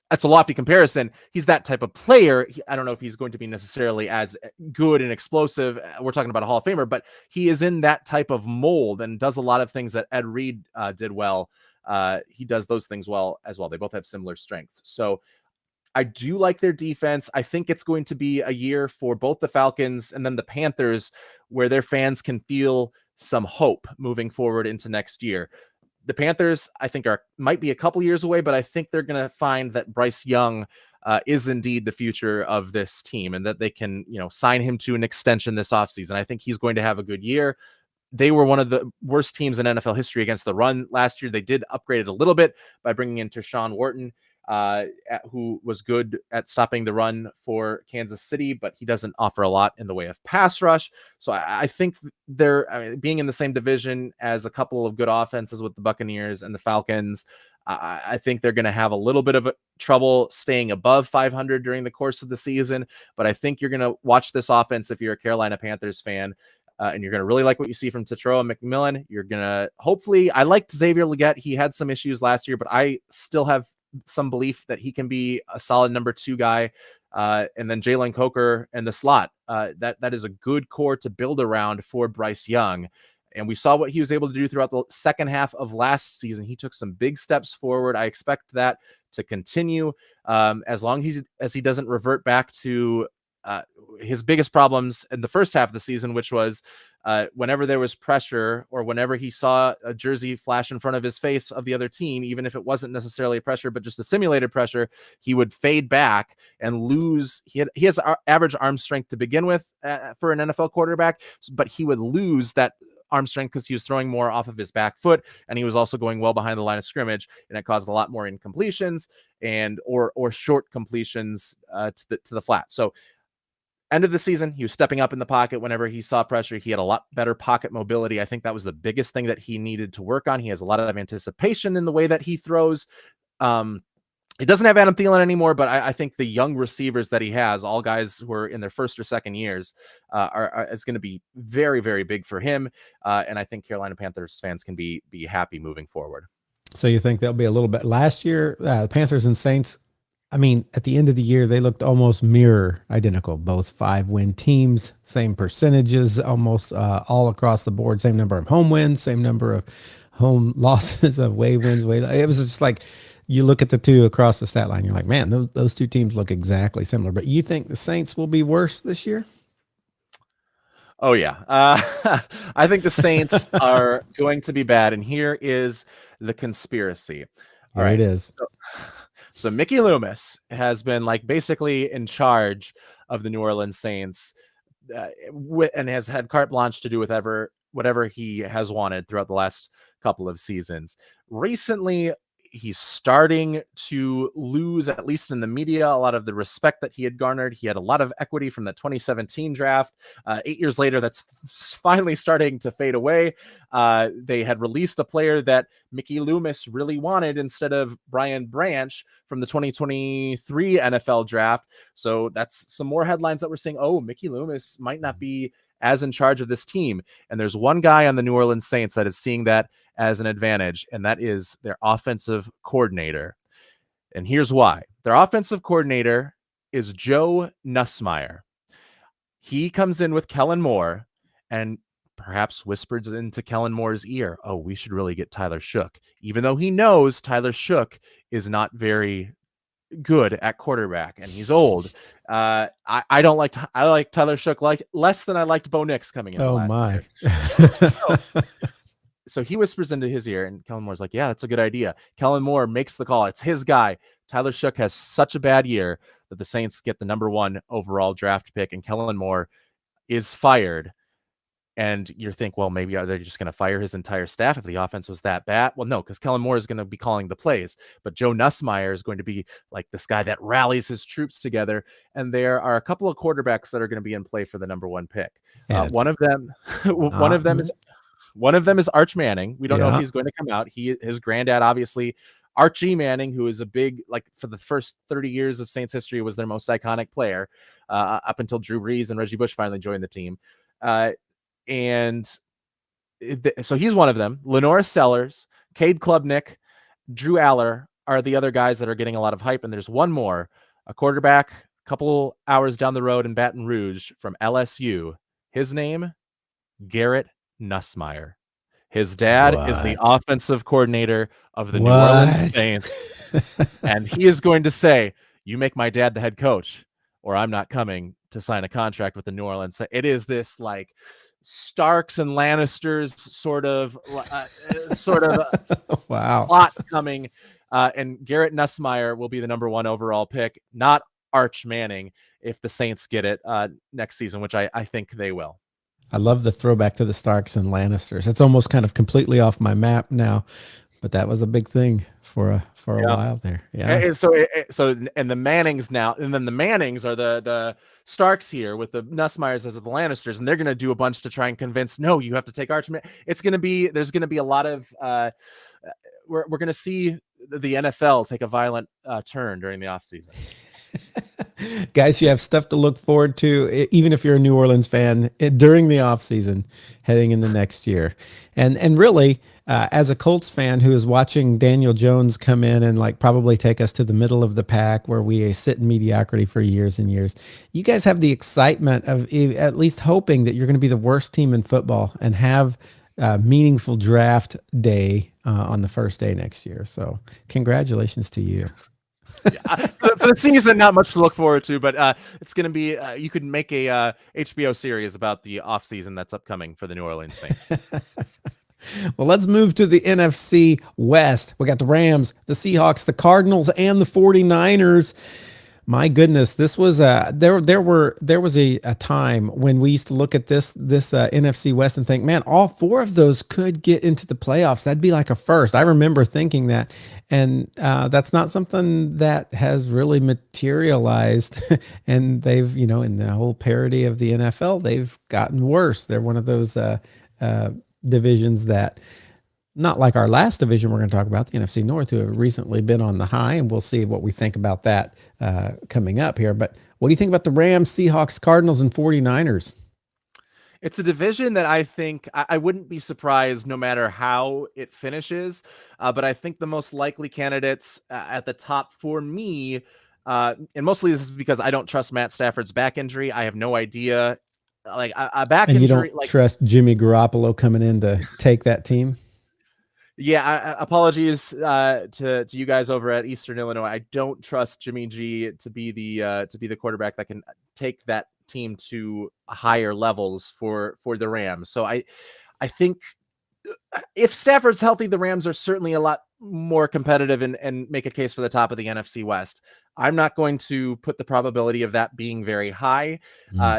That's a lofty comparison. He's that type of player. I don't know if he's going to be necessarily as good and explosive. We're talking about a Hall of Famer, but he is in that type of mold and does a lot of things that Ed Reed did well. He does those things well as well. They both have similar strengths. So I do like their defense. I think it's going to be a year for both the Falcons and then the Panthers where their fans can feel some hope moving forward into next year. The Panthers, I think, might be a couple years away, but I think they're going to find that Bryce Young is indeed the future of this team, and that they can, sign him to an extension this offseason. I think he's going to have a good year. They were one of the worst teams in NFL history against the run last year. They did upgrade it a little bit by bringing in Tershawn Wharton, who was good at stopping the run for Kansas City, but he doesn't offer a lot in the way of pass rush. So I think being in the same division as a couple of good offenses with the Buccaneers and the Falcons, I think they're going to have a little bit of trouble staying above 500 during the course of the season. But I think you're going to watch this offense if you're a Carolina Panthers fan. And you're going to really like what you see from Tetro and McMillan. You're going to hopefully, I liked Xavier Legette. He had some issues last year, but I still have some belief that he can be a solid number 2 guy. And then Jalen Coker and the slot. That is a good core to build around for Bryce Young. And we saw what he was able to do throughout the second half of last season. He took some big steps forward. I expect that to continue as long as he doesn't revert back to his biggest problems in the first half of the season, which was whenever there was pressure or whenever he saw a jersey flash in front of his face of the other team, even if it wasn't necessarily pressure, but just a simulated pressure, he would fade back and lose. He has average arm strength to begin with for an NFL quarterback, but he would lose that arm strength because he was throwing more off of his back foot, and he was also going well behind the line of scrimmage, and it caused a lot more incompletions and or short completions to the flat. So end of the season, he was stepping up in the pocket whenever he saw pressure. He had a lot better pocket mobility. I think that was the biggest thing that he needed to work on. He has a lot of anticipation in the way that he throws. It doesn't have Adam Thielen anymore, but I think the young receivers that he has, all guys who are in their first or second years, is going to be very, very big for him. And I think Carolina Panthers fans can be happy moving forward. So you think they'll be a little bit last year, the Panthers and Saints, I mean, at the end of the year, they looked almost mirror identical. Both 5-win teams, same percentages, almost all across the board. Same number of home wins, same number of home losses, of away wins. It was just like you look at the two across the stat line. You're like, man, those two teams look exactly similar. But you think the Saints will be worse this year? Oh yeah, I think the Saints are going to be bad, and here is the conspiracy. All Here right, it is. So Mickey Loomis has been like basically in charge of the New Orleans Saints, and has had carte blanche to do with whatever he has wanted throughout the last couple of seasons. Recently, he's starting to lose, at least in the media, a lot of the respect that he had garnered. He had a lot of equity from the 2017 draft. 8 years later, that's finally starting to fade away. They had released a player that Mickey Loomis really wanted instead of Brian Branch from the 2023 NFL draft. So that's some more headlines that we're seeing. Oh, Mickey Loomis might not be as in charge of this team. And there's one guy on the New Orleans Saints that is seeing that as an advantage, and that is their offensive coordinator. And here's why. Their offensive coordinator is Joe Nussmeier. He comes in with Kellen Moore and perhaps whispers into Kellen Moore's ear, oh, we should really get Tyler Shook, even though he knows Tyler Shook is not very good at quarterback and he's old. I like Tyler Shook less than I liked Bo Nix coming in. Oh my. So he whispers into his ear, and Kellen Moore's like, yeah, that's a good idea. Kellen Moore makes the call. It's his guy. Tyler Shook has such a bad year that the Saints get the number 1 overall draft pick, and Kellen Moore is fired. And you think, well, maybe are they just going to fire his entire staff if the offense was that bad? Well, no, because Kellen Moore is going to be calling the plays. But Joe Nussmeier is going to be like this guy that rallies his troops together. And there are a couple of quarterbacks that are going to be in play for the number 1 pick. One of them is Arch Manning. We don't know if he's going to come out. His granddad, obviously, Archie Manning, who is a big, like for the first 30 years of Saints history, was their most iconic player up until Drew Brees and Reggie Bush finally joined the team. So he's one of them. Lenore Sellers, Cade Klubnik, Drew Aller are the other guys that are getting a lot of hype. And there's one more, a quarterback a couple hours down the road in Baton Rouge from LSU. His name, Garrett Nussmeier. His dad is the offensive coordinator of the New Orleans Saints. And he is going to say, you make my dad the head coach, or I'm not coming to sign a contract with the New Orleans. It is this like Starks and Lannisters sort of plot coming. And Garrett Nussmeier will be the number 1 overall pick, not Arch Manning, if the Saints get it next season, which I think they will. I love the throwback to the Starks and Lannisters. It's almost kind of completely off my map now, but that was a big thing for a while there. Yeah. And the Mannings now, and then the Mannings are the Starks here with the Nussmeiers as the Lannisters, and they're going to do a bunch to try and convince. No, you have to take Arch. There's going to be a lot of. We're going to see the NFL take a violent turn during the offseason. Guys, you have stuff to look forward to, even if you're a New Orleans fan, during the offseason heading into next year. And really, as a Colts fan who is watching Daniel Jones come in and like probably take us to the middle of the pack where we sit in mediocrity for years and years, you guys have the excitement of at least hoping that you're going to be the worst team in football and have a meaningful draft day on the first day next year. So congratulations to you. For the season, not much to look forward to, but it's going to be, you could make a HBO series about the offseason that's upcoming for the New Orleans Saints. Well, let's move to the NFC West. We got the Rams, the Seahawks, the Cardinals, and the 49ers. My goodness, this was there was a time when we used to look at this NFC West and think, man, all 4 of those could get into the playoffs. That'd be like a first. I remember thinking that, and that's not something that has really materialized. And they've, in the whole parody of the NFL, they've gotten worse. They're one of those divisions that, not like our last division we're going to talk about, the NFC North, who have recently been on the high, and we'll see what we think about that coming up here. But what do you think about the Rams, Seahawks, Cardinals, and 49ers? It's a division that I think I wouldn't be surprised no matter how it finishes. But I think the most likely candidates at the top for me, and mostly this is because I don't trust Matt Stafford's back injury. I have no idea. Like a back And you injury, don't like, trust Jimmy Garoppolo coming in to take that team? yeah, apologies to you guys over at Eastern Illinois. I don't trust Jimmy G to be the quarterback that can take that team to higher levels for the Rams. So I think if Stafford's healthy, the Rams are certainly a lot more competitive and make a case for the top of the NFC West. I'm not going to put the probability of that being very high.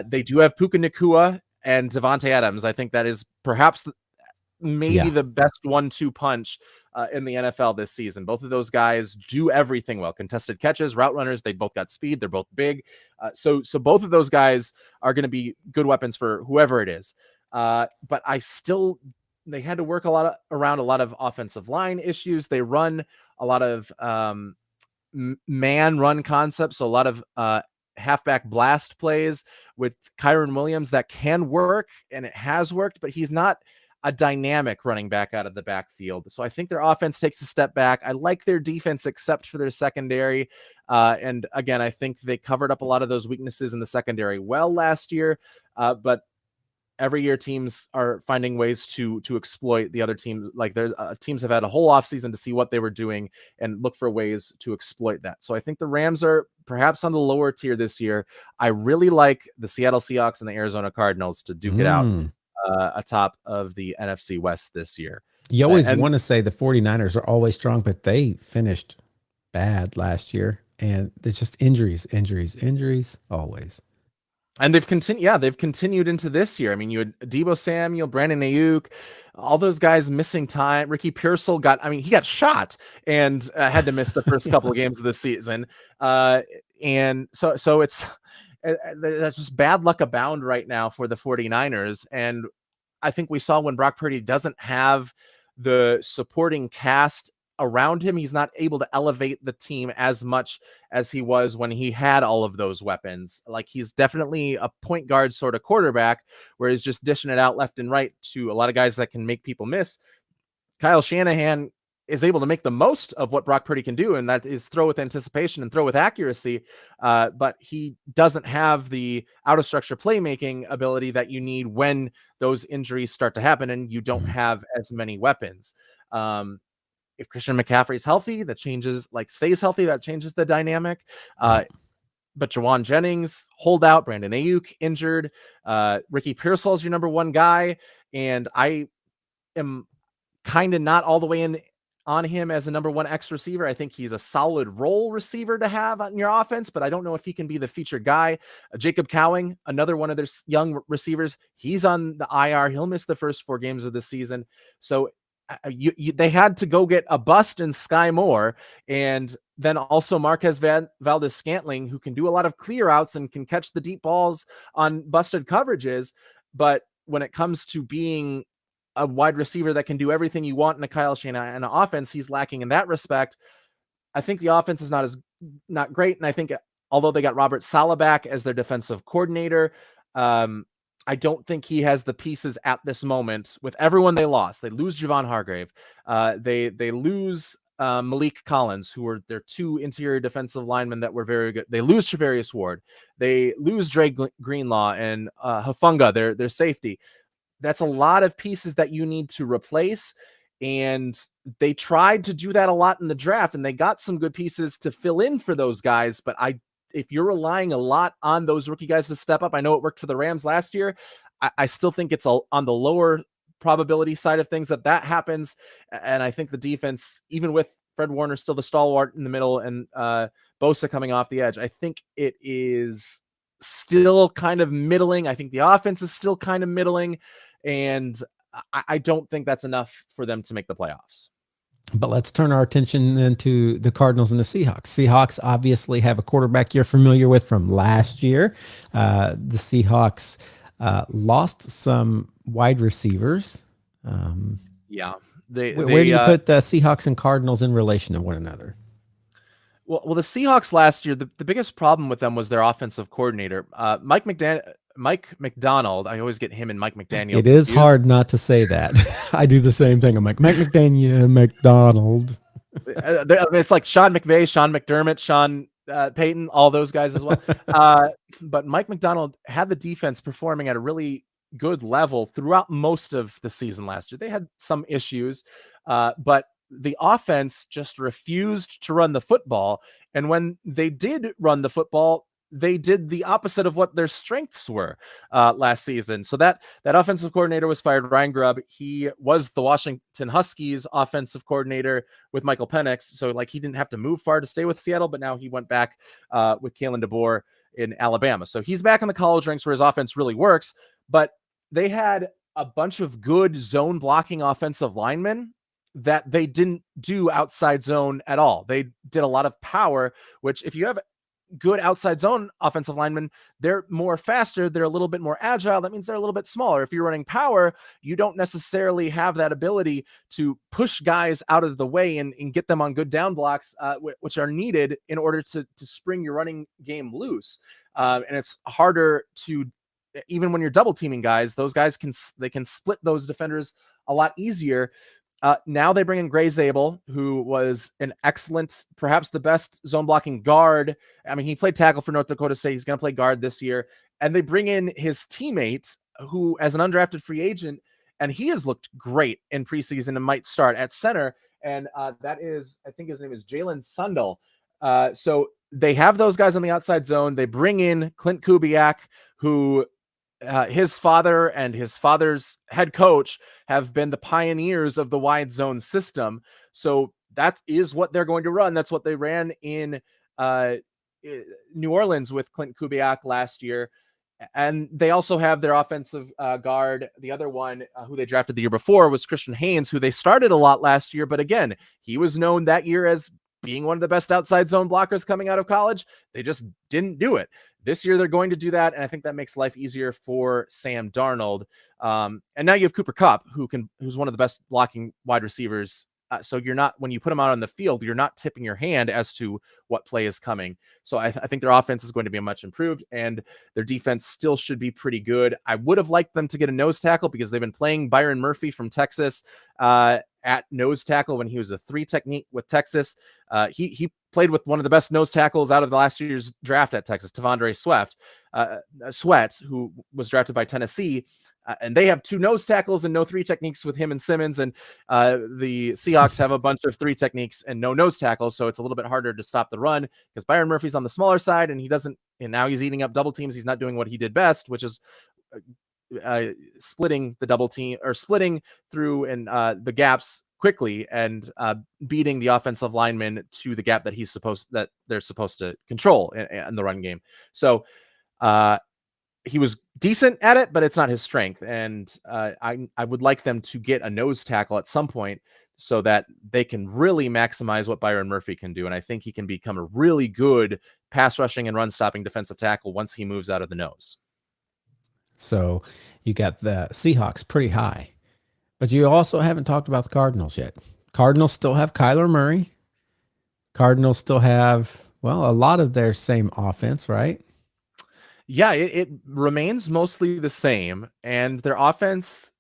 They do have Puka Nacua and Devontae Adams. I think that is perhaps maybe Yeah. the best 1-2 punch in the NFL this season. Both of those guys do everything well. Contested catches, route runners, they both got speed. They're both big. So both of those guys are going to be good weapons for whoever it is. But they had to work around a lot of offensive line issues. They run a lot of man run concepts. So a lot of halfback blast plays with Kyron Williams that can work, and it has worked, but he's not a dynamic running back out of the backfield. So I think their offense takes a step back. I like their defense except for their secondary. And again, I think they covered up a lot of those weaknesses in the secondary well last year. But every year teams are finding ways to exploit the other team. Like there's teams have had a whole offseason to see what they were doing and look for ways to exploit that. So I think the Rams are perhaps on the lower tier this year. I really like the Seattle Seahawks and the Arizona Cardinals to duke it out atop of the NFC West this year. You always want to say the 49ers are always strong, but they finished bad last year. And it's just injuries always. And they've continued into this year. I mean, you had Deebo Samuel, Brandon Ayuk, all those guys missing time. Ricky Pearsall he got shot and had to miss the first couple of games of the season. And so it's that's just bad luck abound right now for the 49ers. And I think we saw when Brock Purdy doesn't have the supporting cast around him, he's not able to elevate the team as much as he was when he had all of those weapons. Like he's definitely a point guard sort of quarterback where he's just dishing it out left and right to a lot of guys that can make people miss. Kyle Shanahan is able to make the most of what Brock Purdy can do, and that is throw with anticipation and throw with accuracy. But he doesn't have the out of structure playmaking ability that you need when those injuries start to happen and you don't have as many weapons. If Christian McCaffrey is healthy, stays healthy, that changes the dynamic. But Jawan Jennings, holdout, Brandon Ayuk, injured. Ricky Pearsall is your number one guy. And I am kind of not all the way in on him as a number one X receiver. I think he's a solid role receiver to have on your offense, but I don't know if he can be the featured guy. Jacob Cowing, another one of their young receivers, he's on the IR. He'll miss the first 4 games of the season. So they had to go get a bust in Sky Moore, and then also Marquez Valdez-Scantling, who can do a lot of clear outs and can catch the deep balls on busted coverages. But when it comes to being a wide receiver that can do everything you want in a Kyle Shanahan offense, he's lacking in that respect. I think the offense is not great. And I think although they got Robert Saleh back as their defensive coordinator, I don't think he has the pieces at this moment with everyone they lost. They lose Javon Hargrave. They lose Malik Collins, who were their 2 interior defensive linemen that were very good. They lose Travarius Ward. They lose Dre Greenlaw and Hufanga, their safety. That's a lot of pieces that you need to replace. And they tried to do that a lot in the draft, and they got some good pieces to fill in for those guys. But if you're relying a lot on those rookie guys to step up, I know it worked for the Rams last year. I still think it's on the lower probability side of things that happens. And I think the defense, even with Fred Warner still the stalwart in the middle and Bosa coming off the edge, I think it is still kind of middling. I think the offense is still kind of middling. And I don't think that's enough for them to make the playoffs. But let's turn our attention then to the Cardinals and the Seahawks. Seahawks obviously have a quarterback you're familiar with from last year. The Seahawks lost some wide receivers. Where do you put the Seahawks and Cardinals in relation to one another? Well, the Seahawks last year, the biggest problem with them was their offensive coordinator. Mike Mike McDonald, I always get him and Mike McDaniel It is confused. hard not to say that. I do the same thing. I'm like, Mike McDaniel, McDonald. It's like Sean McVay, Sean McDermott, Sean Payton, all those guys as well. But Mike McDonald had the defense performing at a really good level throughout most of the season last year. They had some issues, but the offense just refused to run the football. And when they did run the football, they did the opposite of what their strengths were last season. So that offensive coordinator was fired, Ryan Grubb. He was the Washington Huskies offensive coordinator with Michael Penix. So like he didn't have to move far to stay with Seattle, but now he went back with Kalen DeBoer in Alabama. So he's back in the college ranks where his offense really works, but they had a bunch of good zone blocking offensive linemen that they didn't do outside zone at all. They did a lot of power, which if you have good outside zone offensive linemen, they're more faster, they're a little bit more agile. That means they're a little bit smaller. If you're running power, you don't necessarily have that ability to push guys out of the way and get them on good down blocks, which are needed in order to spring your running game loose. And it's harder to, even when you're double teaming guys, those guys can split those defenders a lot easier. Now they bring in Gray Zabel, who was an excellent, perhaps the best zone blocking guard. I mean, he played tackle for North Dakota State. He's going to play guard this year. And they bring in his teammate, who as an undrafted free agent, and he has looked great in preseason and might start at center. And that is, I think his name is Jalen Sundell. So they have those guys on the outside zone. They bring in Clint Kubiak, who his father and his father's head coach have been the pioneers of the wide zone system. So that is what they're going to run. That's what they ran in New Orleans with Clint Kubiak last year. And they also have their offensive guard. The other one who they drafted the year before was Christian Haynes, who they started a lot last year. But again, he was known that year as being one of the best outside zone blockers coming out of college. They just didn't do it. This year, they're going to do that, and I think that makes life easier for Sam Darnold. And now you have Cooper Kupp, who's one of the best blocking wide receivers. So you're not, when you put him out on the field, you're not tipping your hand as to what play is coming. So I think their offense is going to be much improved, and their defense still should be pretty good. I would have liked them to get a nose tackle because they've been playing Byron Murphy from Texas at nose tackle when he was a 3 technique with Texas. He played with one of the best nose tackles out of the last year's draft at Texas, Tavondre Sweat, who was drafted by Tennessee. And they have 2 nose tackles and no 3 techniques with him and Simmons. And the Seahawks have a bunch of 3 techniques and no nose tackles. So it's a little bit harder to stop the run because Byron Murphy's on the smaller side and now he's eating up double teams. He's not doing what he did best, which is splitting the double team or splitting through and the gaps quickly and beating the offensive lineman to the gap that they're supposed to control in the run game. So he was decent at it, but it's not his strength. And I would like them to get a nose tackle at some point so that they can really maximize what Byron Murphy can do. And I think he can become a really good pass rushing and run stopping defensive tackle once he moves out of the nose. So you got the Seahawks pretty high, but you also haven't talked about the Cardinals yet. Cardinals still have Kyler Murray. Cardinals still have, well, a lot of their same offense, right? Yeah, it remains mostly the same, and their offense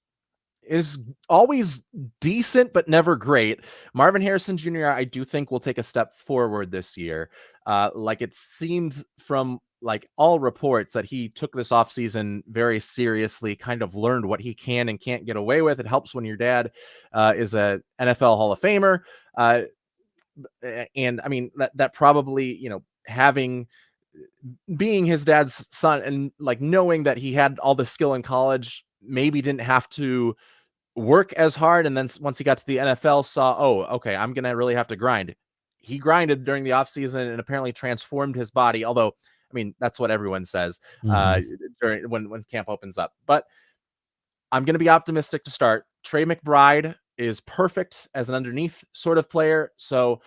is always decent, but never great. Marvin Harrison Jr., I do think will take a step forward this year. Like it seemed from like all reports that he took this offseason very seriously, kind of learned what he can and can't get away with. It helps when your dad is a NFL Hall of Famer. And I mean, that probably, being his dad's son and like knowing that he had all the skill in college, maybe didn't have to work as hard. And then once he got to the NFL, saw, oh, okay, I'm going to really have to grind. He grinded during the offseason and apparently transformed his body. Although, I mean, that's what everyone says during when camp opens up. But I'm going to be optimistic to start. Trey McBride is perfect as an underneath sort of player. So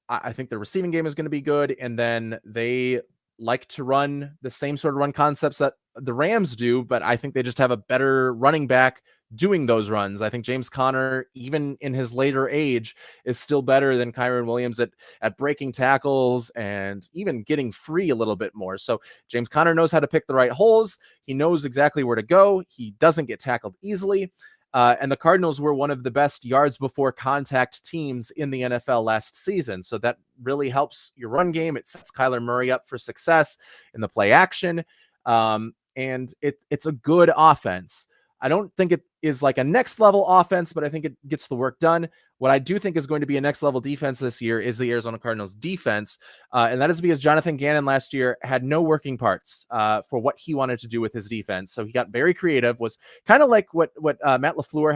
I think the receiving game is going to be good. And then they like to run the same sort of run concepts that the Rams do, but I think they just have a better running back doing those runs. I think James Conner, even in his later age, is still better than Kyron Williams at breaking tackles and even getting free a little bit more. So James Conner knows how to pick the right holes. He knows exactly where to go. He doesn't get tackled easily. And the Cardinals were one of the best yards before contact teams in the NFL last season. So that really helps your run game. It sets Kyler Murray up for success in the play action. And it's a good offense. I don't think it is like a next level offense, but I think it gets the work done. What I do think is going to be a next level defense this year is the Arizona Cardinals defense. And that is because Jonathan Gannon last year had no working parts for what he wanted to do with his defense. So he got very creative, was kind of like what Matt LaFleur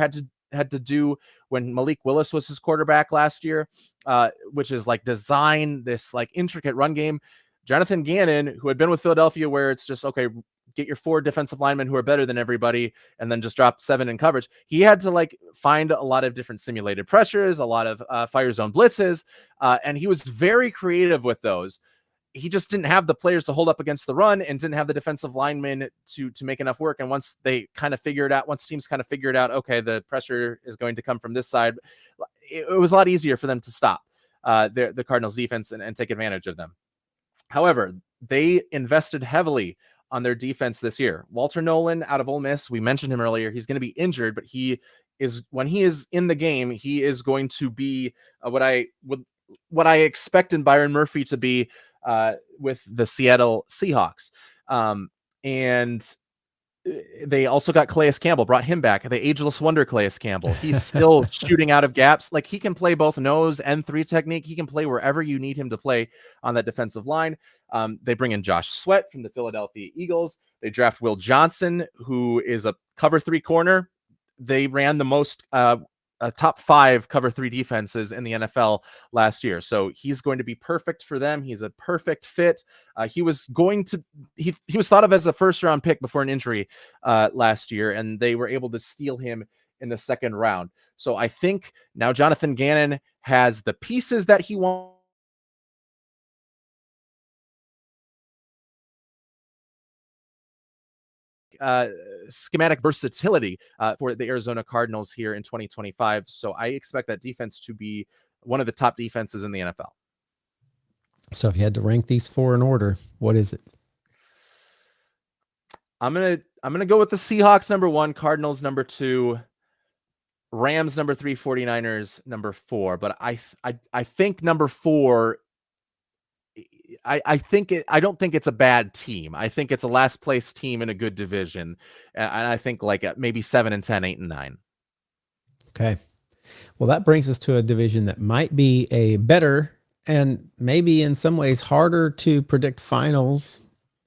had to do when Malik Willis was his quarterback last year, which is like design this like intricate run game. Jonathan Gannon, who had been with Philadelphia where it's just, okay, get your 4 defensive linemen who are better than everybody and then just drop 7 in coverage. He had to like find a lot of different simulated pressures, a lot of fire zone blitzes, and he was very creative with those. He just didn't have the players to hold up against the run and didn't have the defensive linemen to make enough work. And once teams kind of figured out, okay, the pressure is going to come from this side, it was a lot easier for them to stop the Cardinals defense and take advantage of them. However, they invested heavily on their defense this year. Walter Nolan out of Ole Miss, we mentioned him earlier. He's going to be injured, but when he is in the game, he is going to be what I expect in Byron Murphy to be with the Seattle Seahawks. And they also got Calais Campbell, brought him back, the ageless wonder Calais Campbell. He's still shooting out of gaps. Like, he can play both nose and 3 technique. He can play wherever you need him to play on that defensive line. They bring in Josh Sweat from the Philadelphia Eagles. They draft Will Johnson, who is a cover 3 corner. They ran the most top 5 cover 3 defenses in the NFL last year. So he's going to be perfect for them. He's a perfect fit. He was thought of as a first round pick before an injury last year, and they were able to steal him in the 2nd round. So I think now Jonathan Gannon has the pieces that he wants. Schematic versatility for the Arizona Cardinals here in 2025. So I expect that defense to be one of the top defenses in the NFL. So if you had to rank these 4 in order, what is it? I'm gonna go with the Seahawks number 1, Cardinals number 2, Rams number 3, 49ers number 4. But I think number 4. I don't think it's a bad team. I think it's a last place team in a good division. And I think like maybe 7 and 10, 8 and 9. Okay. Well, that brings us to a division that might be a better and maybe in some ways harder to predict finals.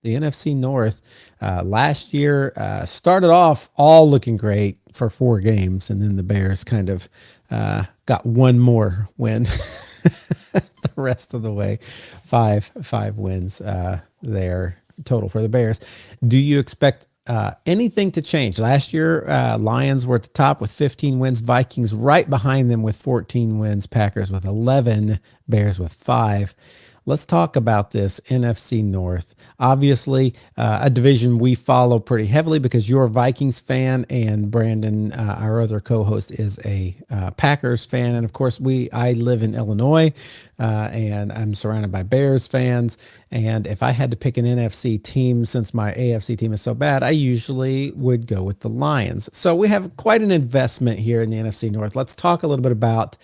The NFC North last year started off all looking great for 4 games, and then the Bears kind of got one more win the rest of the way. Five wins there total for the Bears. Do you expect anything to change? Last year, Lions were at the top with 15 wins, Vikings right behind them with 14 wins, Packers with 11, Bears with 5. Let's talk about this NFC North. Obviously, a division we follow pretty heavily because you're a Vikings fan and Brandon, our other co-host, is a Packers fan. And of course, I live in Illinois and I'm surrounded by Bears fans. And if I had to pick an NFC team, since my AFC team is so bad, I usually would go with the Lions. So we have quite an investment here in the NFC North. Let's talk a little bit about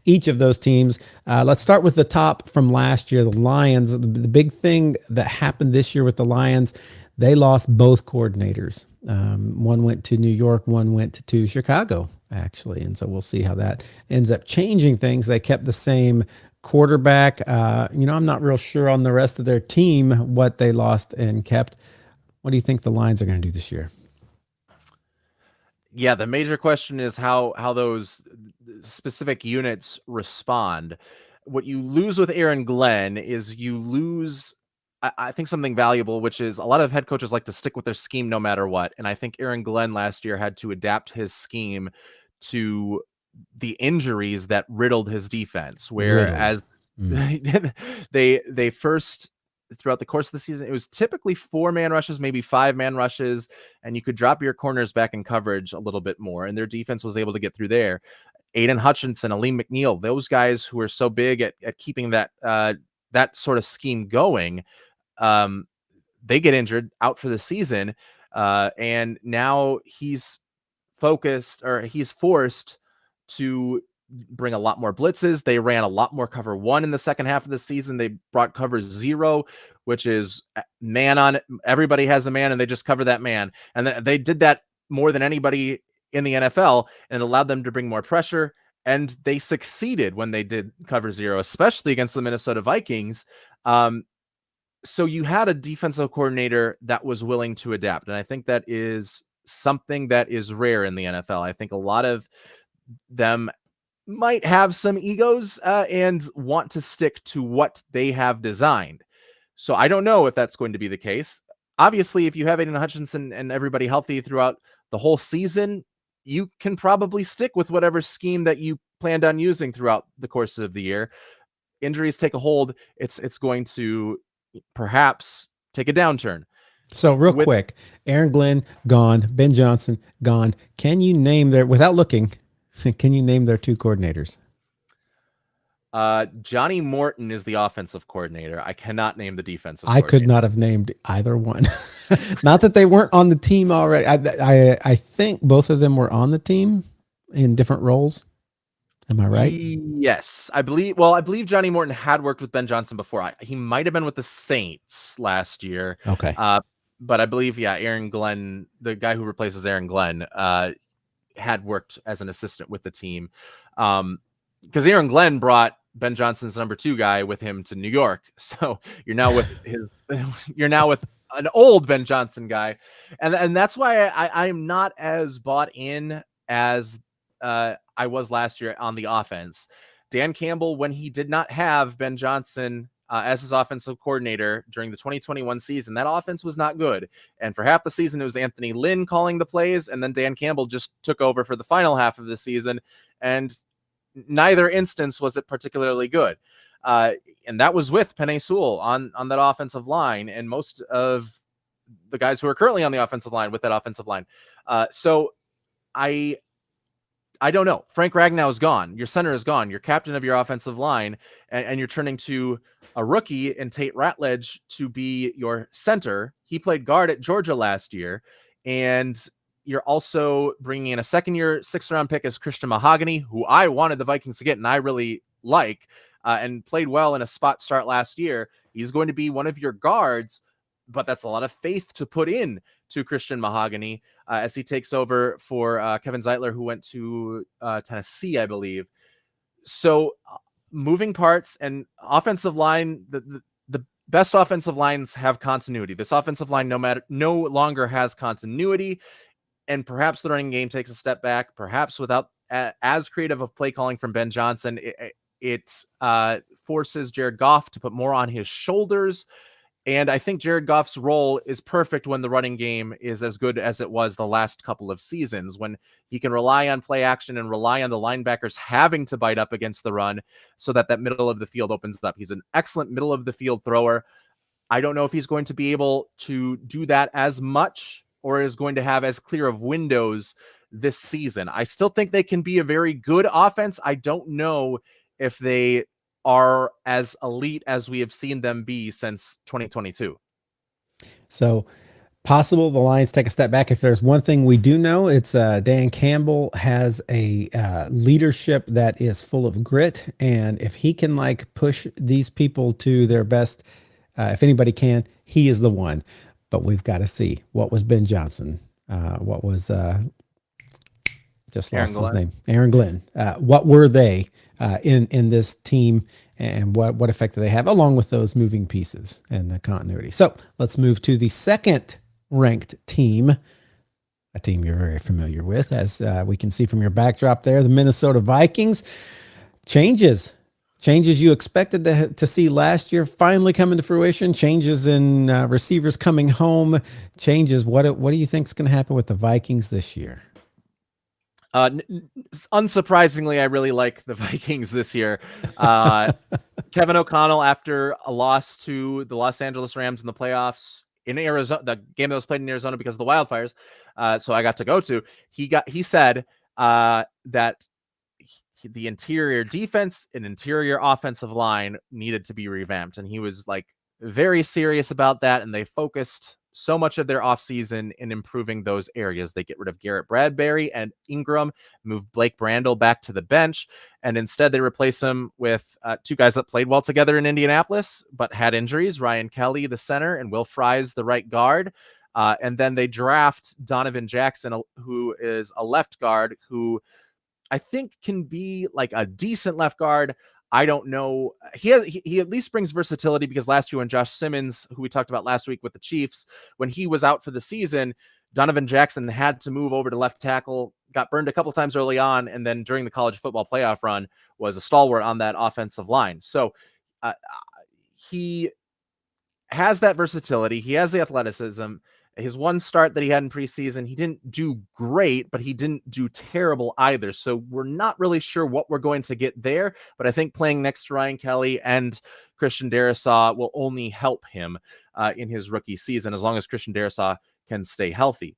each of those teams. Let's start with the top from last year, the Lions. The big thing that happened this year with the Lions, they lost both coordinators. One went to New York, one went to Chicago, actually. And so we'll see how that ends up changing things. They kept the same quarterback. I'm not real sure on the rest of their team what they lost and kept. What do you think the Lions are going to do this year? Yeah, the major question is how those specific units respond. What you lose with Aaron Glenn is you lose, I think, something valuable, which is a lot of head coaches like to stick with their scheme no matter what. And I think Aaron Glenn last year had to adapt his scheme to the injuries that riddled his defense. Whereas they first throughout the course of the season, it was typically 4-man rushes, maybe 5-man rushes, and you could drop your corners back in coverage a little bit more, and their defense was able to get through there. Aiden Hutchinson, Aleem McNeil, those guys who are so big at keeping that that sort of scheme going, they get injured, out for the season, and now he's forced to bring a lot more blitzes. They ran a lot more cover 1 in the second half of the season. They brought cover 0, which is man on it. Everybody has a man, and they just cover that man. And they did that more than anybody in the NFL, and it allowed them to bring more pressure. And they succeeded when they did cover 0, especially against the Minnesota Vikings. So you had a defensive coordinator that was willing to adapt. And I think that is something that is rare in the NFL. I think a lot of them might have some egos and want to stick to what they have designed. So I don't know if that's going to be the case. Obviously, if you have Aiden Hutchinson and everybody healthy throughout the whole season, you can probably stick with whatever scheme that you planned on using throughout the course of the year. Injuries take a hold. It's going to perhaps take a downturn. So real quick, Aaron Glenn gone, Ben Johnson gone. Can you name without looking, can you name their 2 coordinators? Johnny Morton is the offensive coordinator. I cannot name the defensive coordinator. I could not have named either one. Not that they weren't on the team already. I think both of them were on the team in different roles. Am I right? Yes, I believe Johnny Morton had worked with Ben Johnson before. He might have been with the Saints last year. Okay. But I believe, Aaron Glenn, the guy who replaces Aaron Glenn, had worked as an assistant with the team. Because Aaron Glenn brought Ben Johnson's number 2 guy with him to New York. So you're now with an old Ben Johnson guy. And that's why I'm not as bought in as I was last year on the offense. Dan Campbell, when he did not have Ben Johnson as his offensive coordinator during the 2021 season, that offense was not good. And for half the season, it was Anthony Lynn calling the plays, and then Dan Campbell just took over for the final half of the season. And neither instance was it particularly good. And that was with Penei Sewell on that offensive line, and most of the guys who are currently on the offensive line with that offensive line. So I don't know. Frank Ragnow is gone. Your center is gone. Your captain of your offensive line, and you're turning to a rookie in Tate Ratledge to be your center. He played guard at Georgia last year, and you're also bringing in a second-year 6th-round pick as Christian Mahogany, who I wanted the Vikings to get, and I really like, and played well in a spot start last year. He's going to be one of your guards, but that's a lot of faith to put in to Christian Mahogany as he takes over for Kevin Zeitler, who went to Tennessee, I believe. So moving parts and offensive line, the best offensive lines have continuity. This offensive line no longer has continuity, and perhaps the running game takes a step back, perhaps without as creative of play calling from Ben Johnson. It forces Jared Goff to put more on his shoulders. And I think Jared Goff's role is perfect when the running game is as good as it was the last couple of seasons, when he can rely on play action and rely on the linebackers having to bite up against the run so that middle of the field opens up. He's an excellent middle of the field thrower. I don't know if he's going to be able to do that as much or is going to have as clear of windows this season. I still think they can be a very good offense. I don't know if they are as elite as we have seen them be since 2022. So possible the Lions take a step back. If there's one thing we do know, it's Dan Campbell has a leadership that is full of grit. And if he can push these people to their best, if anybody can, he is the one. But we've got to see what was Ben Johnson. What was just lost his name. Aaron Glenn. What were they in this team, and what effect do they have, along with those moving pieces and the continuity? So let's move to the second ranked team, a team you're very familiar with, as we can see from your backdrop there, the Minnesota Vikings. Changes you expected to see last year finally coming to fruition. Changes in receivers coming home. Changes. What do you think is going to happen with the Vikings this year? Unsurprisingly, I really like the Vikings this year. Kevin O'Connell, after a loss to the Los Angeles Rams in the playoffs in Arizona, the game that was played in Arizona because of the wildfires, so I got to go to, he said that the interior defense and interior offensive line needed to be revamped. And he was like very serious about that. And they focused so much of their offseason in improving those areas. They get rid of Garrett Bradbury and Ingram, move Blake Brandel back to the bench, and instead they replace him with two guys that played well together in Indianapolis, but had injuries: Ryan Kelly, the center, and Will Fries, the right guard. And then they draft Donovan Jackson, who is a left guard, who I think can be like a decent left guard. I don't know. He at least brings versatility, because last year when Josh Simmons, who we talked about last week with the Chiefs, when he was out for the season, Donovan Jackson had to move over to left tackle, got burned a couple times early on, and then during the college football playoff run was a stalwart on that offensive line. So he has that versatility. He has the athleticism. His one start that he had in preseason, he didn't do great, but he didn't do terrible either. So we're not really sure what we're going to get there. But I think playing next to Ryan Kelly and Christian Darrisaw will only help him in his rookie season, as long as Christian Darrisaw can stay healthy.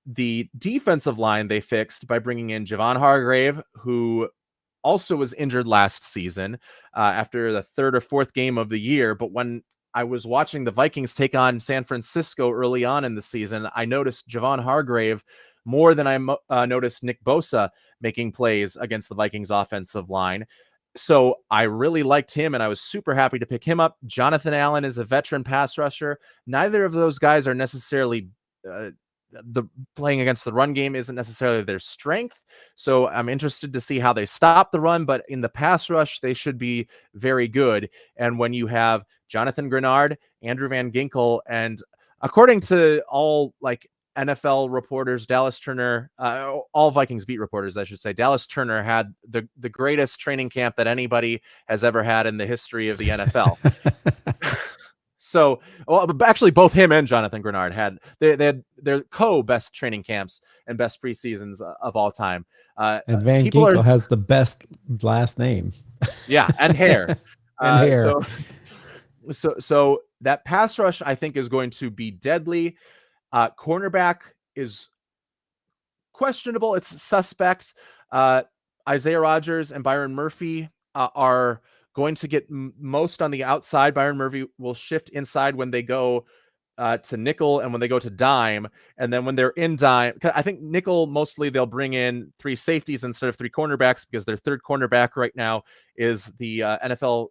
The defensive line they fixed by bringing in Javon Hargrave, who also was injured last season after the third or fourth game of the year. But when I was watching the Vikings take on San Francisco early on in the season, I noticed Javon Hargrave more than I noticed Nick Bosa making plays against the Vikings offensive line. So I really liked him, and I was super happy to pick him up. Jonathan Allen is a veteran pass rusher. Neither of those guys are necessarily the playing against the run game isn't necessarily their strength. So I'm interested to see how they stop the run, but in the pass rush, they should be very good. And when you have Jonathan Grenard, Andrew Van Ginkel, and according to all like NFL reporters, Dallas Turner, all Vikings beat reporters, I should say, Dallas Turner had the greatest training camp that anybody has ever had in the history of the NFL. So, well, actually, both him and Jonathan Grenard had their co-best training camps and best preseasons of all time. And Van Ginkel has the best last name. Yeah, and hair. And hair. So that pass rush, I think, is going to be deadly. Cornerback is questionable. It's suspect. Isaiah Rodgers and Byron Murphy are going to get most on the outside. Byron Murphy will shift inside when they go to nickel and when they go to dime. And then when they're in dime, I think nickel, mostly they'll bring in three safeties instead of three cornerbacks, because their third cornerback right now is the NFL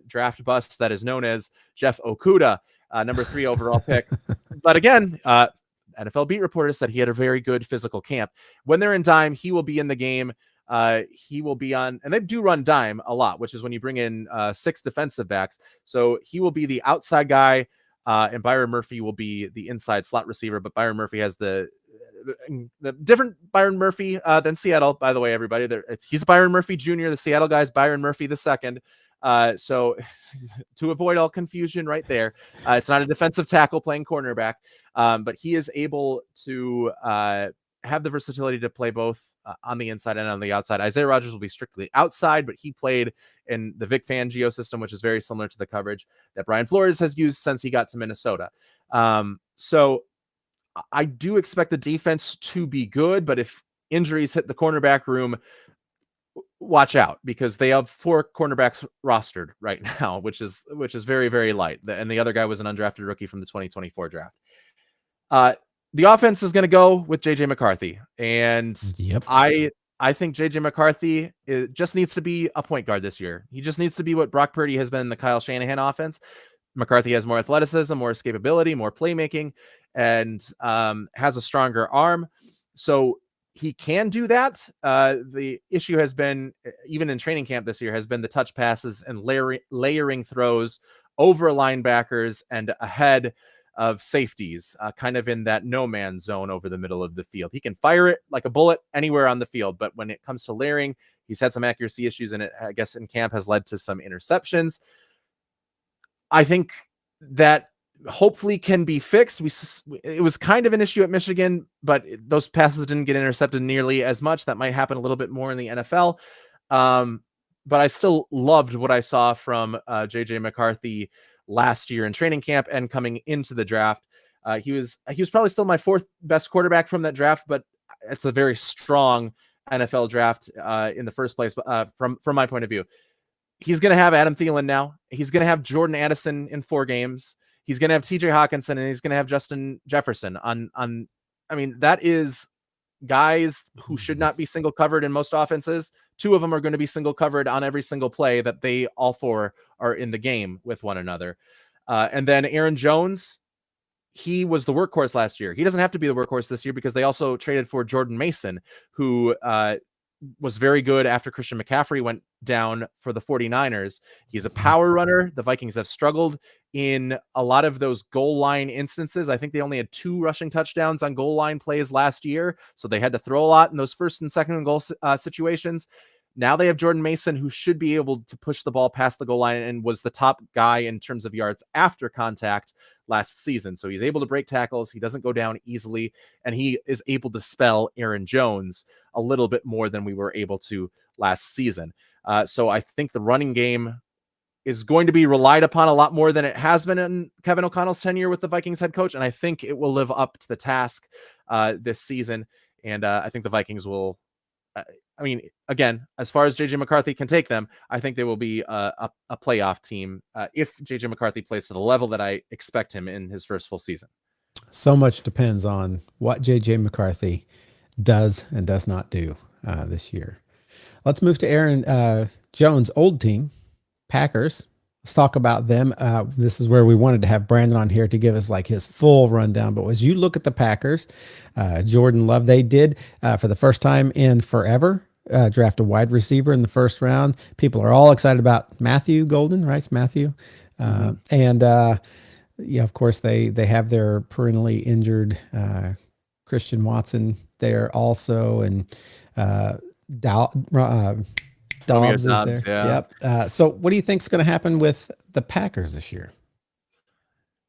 draft bust that is known as Jeff Okudah, number 3 overall pick. But again, NFL beat reporters said he had a very good physical camp. When they're in dime, he will be in the game. He will be on, and they do run dime a lot, which is when you bring in 6 defensive backs. So he will be the outside guy, and Byron Murphy will be the inside slot receiver. But Byron Murphy has the different Byron Murphy than Seattle, by the way, everybody. He's Byron Murphy Jr., the Seattle guy's Byron Murphy II. So to avoid all confusion right there, it's not a defensive tackle playing cornerback, but he is able to have the versatility to play both on the inside and on the outside. Isaiah Rodgers will be strictly outside, but he played in the Vic Fangio system, which is very similar to the coverage that Brian Flores has used since he got to Minnesota. So I do expect the defense to be good, but if injuries hit the cornerback room, watch out, because they have 4 cornerbacks rostered right now, which is very, very light. And the other guy was an undrafted rookie from the 2024 draft. The offense is going to go with JJ McCarthy. And yep. I think JJ McCarthy just needs to be a point guard this year. He just needs to be what Brock Purdy has been in the Kyle Shanahan offense. McCarthy has more athleticism, more escapability, more playmaking, and has a stronger arm. So he can do that. The issue has been, even in training camp this year, has been the touch passes and layering throws over linebackers and ahead of safeties, kind of in that no man's zone over the middle of the field. He can fire it like a bullet anywhere on the field, but when it comes to layering, he's had some accuracy issues, and it, I guess, in camp has led to some interceptions. I think that hopefully can be fixed. It was kind of an issue at Michigan, but those passes didn't get intercepted nearly as much. That might happen a little bit more in the NFL. But I still loved what I saw from JJ McCarthy last year in training camp and coming into the draft. He was probably still my fourth best quarterback from that draft, but it's a very strong NFL draft in the first place. From my point of view, he's going to have Adam Thielen now. He's going to have Jordan Addison in 4 games. He's going to have TJ Hawkinson, and he's going to have Justin Jefferson on. I mean, that is guys who should not be single covered in most offenses. 2 of them are going to be single covered on every single play that they all 4 are in the game with one another. And then Aaron Jones, he was the workhorse last year. He doesn't have to be the workhorse this year because they also traded for Jordan Mason, who was very good after Christian McCaffrey went down for the 49ers. He's a power runner. The Vikings have struggled in a lot of those goal line instances. I think they only had 2 rushing touchdowns on goal line plays last year, so they had to throw a lot in those first and second goal situations. Now they have Jordan Mason, who should be able to push the ball past the goal line and was the top guy in terms of yards after contact last season. So he's able to break tackles. He doesn't go down easily, and he is able to spell Aaron Jones a little bit more than we were able to last season. So I think the running game is going to be relied upon a lot more than it has been in Kevin O'Connell's tenure with the Vikings head coach. And I think it will live up to the task this season. And I think the Vikings will, I mean, again, as far as JJ McCarthy can take them, I think they will be a playoff team if JJ McCarthy plays to the level that I expect him in his first full season. So much depends on what JJ McCarthy does and does not do this year. Let's move to Aaron Jones' old team, Packers. Let's talk about them. This is where we wanted to have Brandon on here to give us like his full rundown. But as you look at the Packers, Jordan Love, they did for the first time in forever draft a wide receiver in the first round. People are all excited about Matthew Golden, right? It's Matthew. And yeah, of course, they have their perennially injured Christian Watson there also. And Dobbs is there. Yeah. Yep. So what do you think is going to happen with the Packers this year?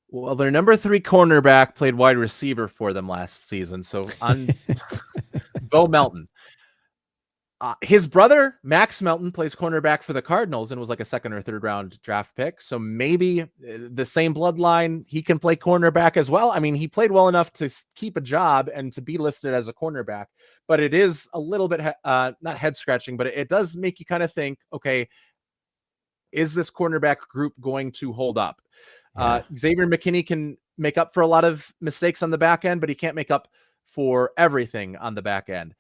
Well, their number 3 cornerback played wide receiver for them last season. So on Bo Melton. His brother, Max Melton, plays cornerback for the Cardinals and was like a 2nd or 3rd round draft pick. So maybe the same bloodline, he can play cornerback as well. I mean, he played well enough to keep a job and to be listed as a cornerback, but it is a little bit, not head scratching, but it does make you kind of think, okay, is this cornerback group going to hold up? Yeah. Xavier McKinney can make up for a lot of mistakes on the back end, but he can't make up for everything on the back end.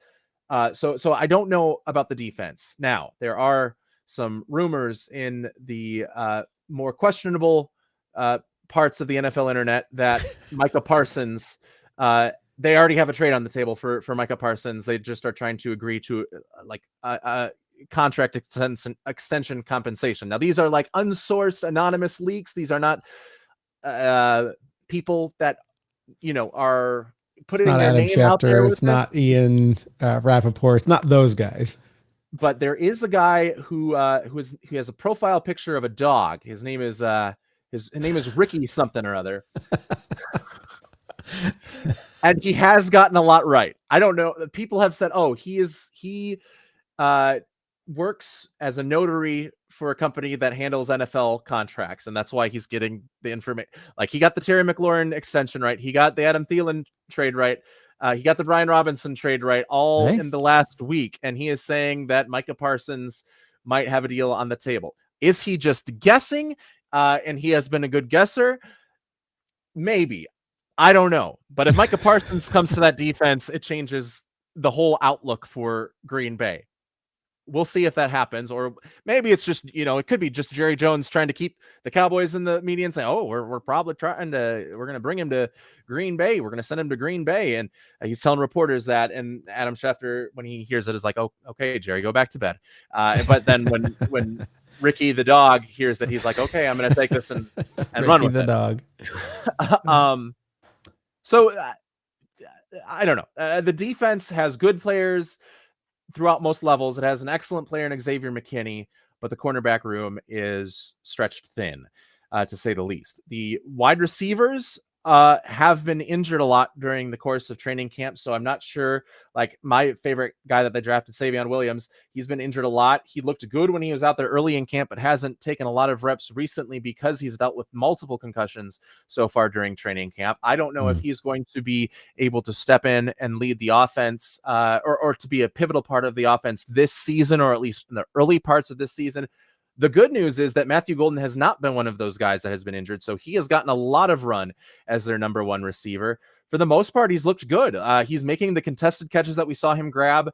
So I don't know about the defense. Now, there are some rumors in the more questionable parts of the NFL internet that Micah Parsons, they already have a trade on the table for Micah Parsons. They just are trying to agree to contract extension compensation. Now, these are like unsourced anonymous leaks. These are not people that, are putting their name Schefter, out there. It's not Ian Rappaport. It's not those guys. But there is a guy who has a profile picture of a dog. His name is Ricky something or other. And he has gotten a lot right. I don't know. People have said, "Oh, he works as a notary for a company that handles NFL contracts, and that's why he's getting the information." Like, he got the Terry McLaurin extension right. He got the Adam Thielen trade right. He got the Brian Robinson trade right all in the last week. And he is saying that Micah Parsons might have a deal on the table. Is he just guessing? And he has been a good guesser? Maybe. I don't know. But if Micah Parsons comes to that defense, it changes the whole outlook for Green Bay. We'll see if that happens, or maybe it's just, it could be just Jerry Jones trying to keep the Cowboys in the media and say, "Oh, we're probably we're going to bring him to Green Bay. We're going to send him to Green Bay." And he's telling reporters that, and Adam Schefter, when he hears it, is like, "Oh, okay, Jerry, go back to bed." But then when Ricky the dog hears that, he's like, "Okay, I'm going to take this and run with the it." Dog. So I don't know. The defense has good players throughout most levels. It has an excellent player in Xavier McKinney, but the cornerback room is stretched thin. to say the least. The wide receivers have been injured a lot during the course of training camp. So I'm not sure, like my favorite guy that they drafted, Savion Williams, he's been injured a lot. He looked good when he was out there early in camp, but hasn't taken a lot of reps recently because he's dealt with multiple concussions so far during training camp. I don't know if he's going to be able to step in and lead the offense or to be a pivotal part of the offense this season, or at least in the early parts of this season. The good news is that Matthew Golden has not been one of those guys that has been injured, so he has gotten a lot of run as their number one receiver. For the most part, he's looked good. He's making the contested catches that we saw him grab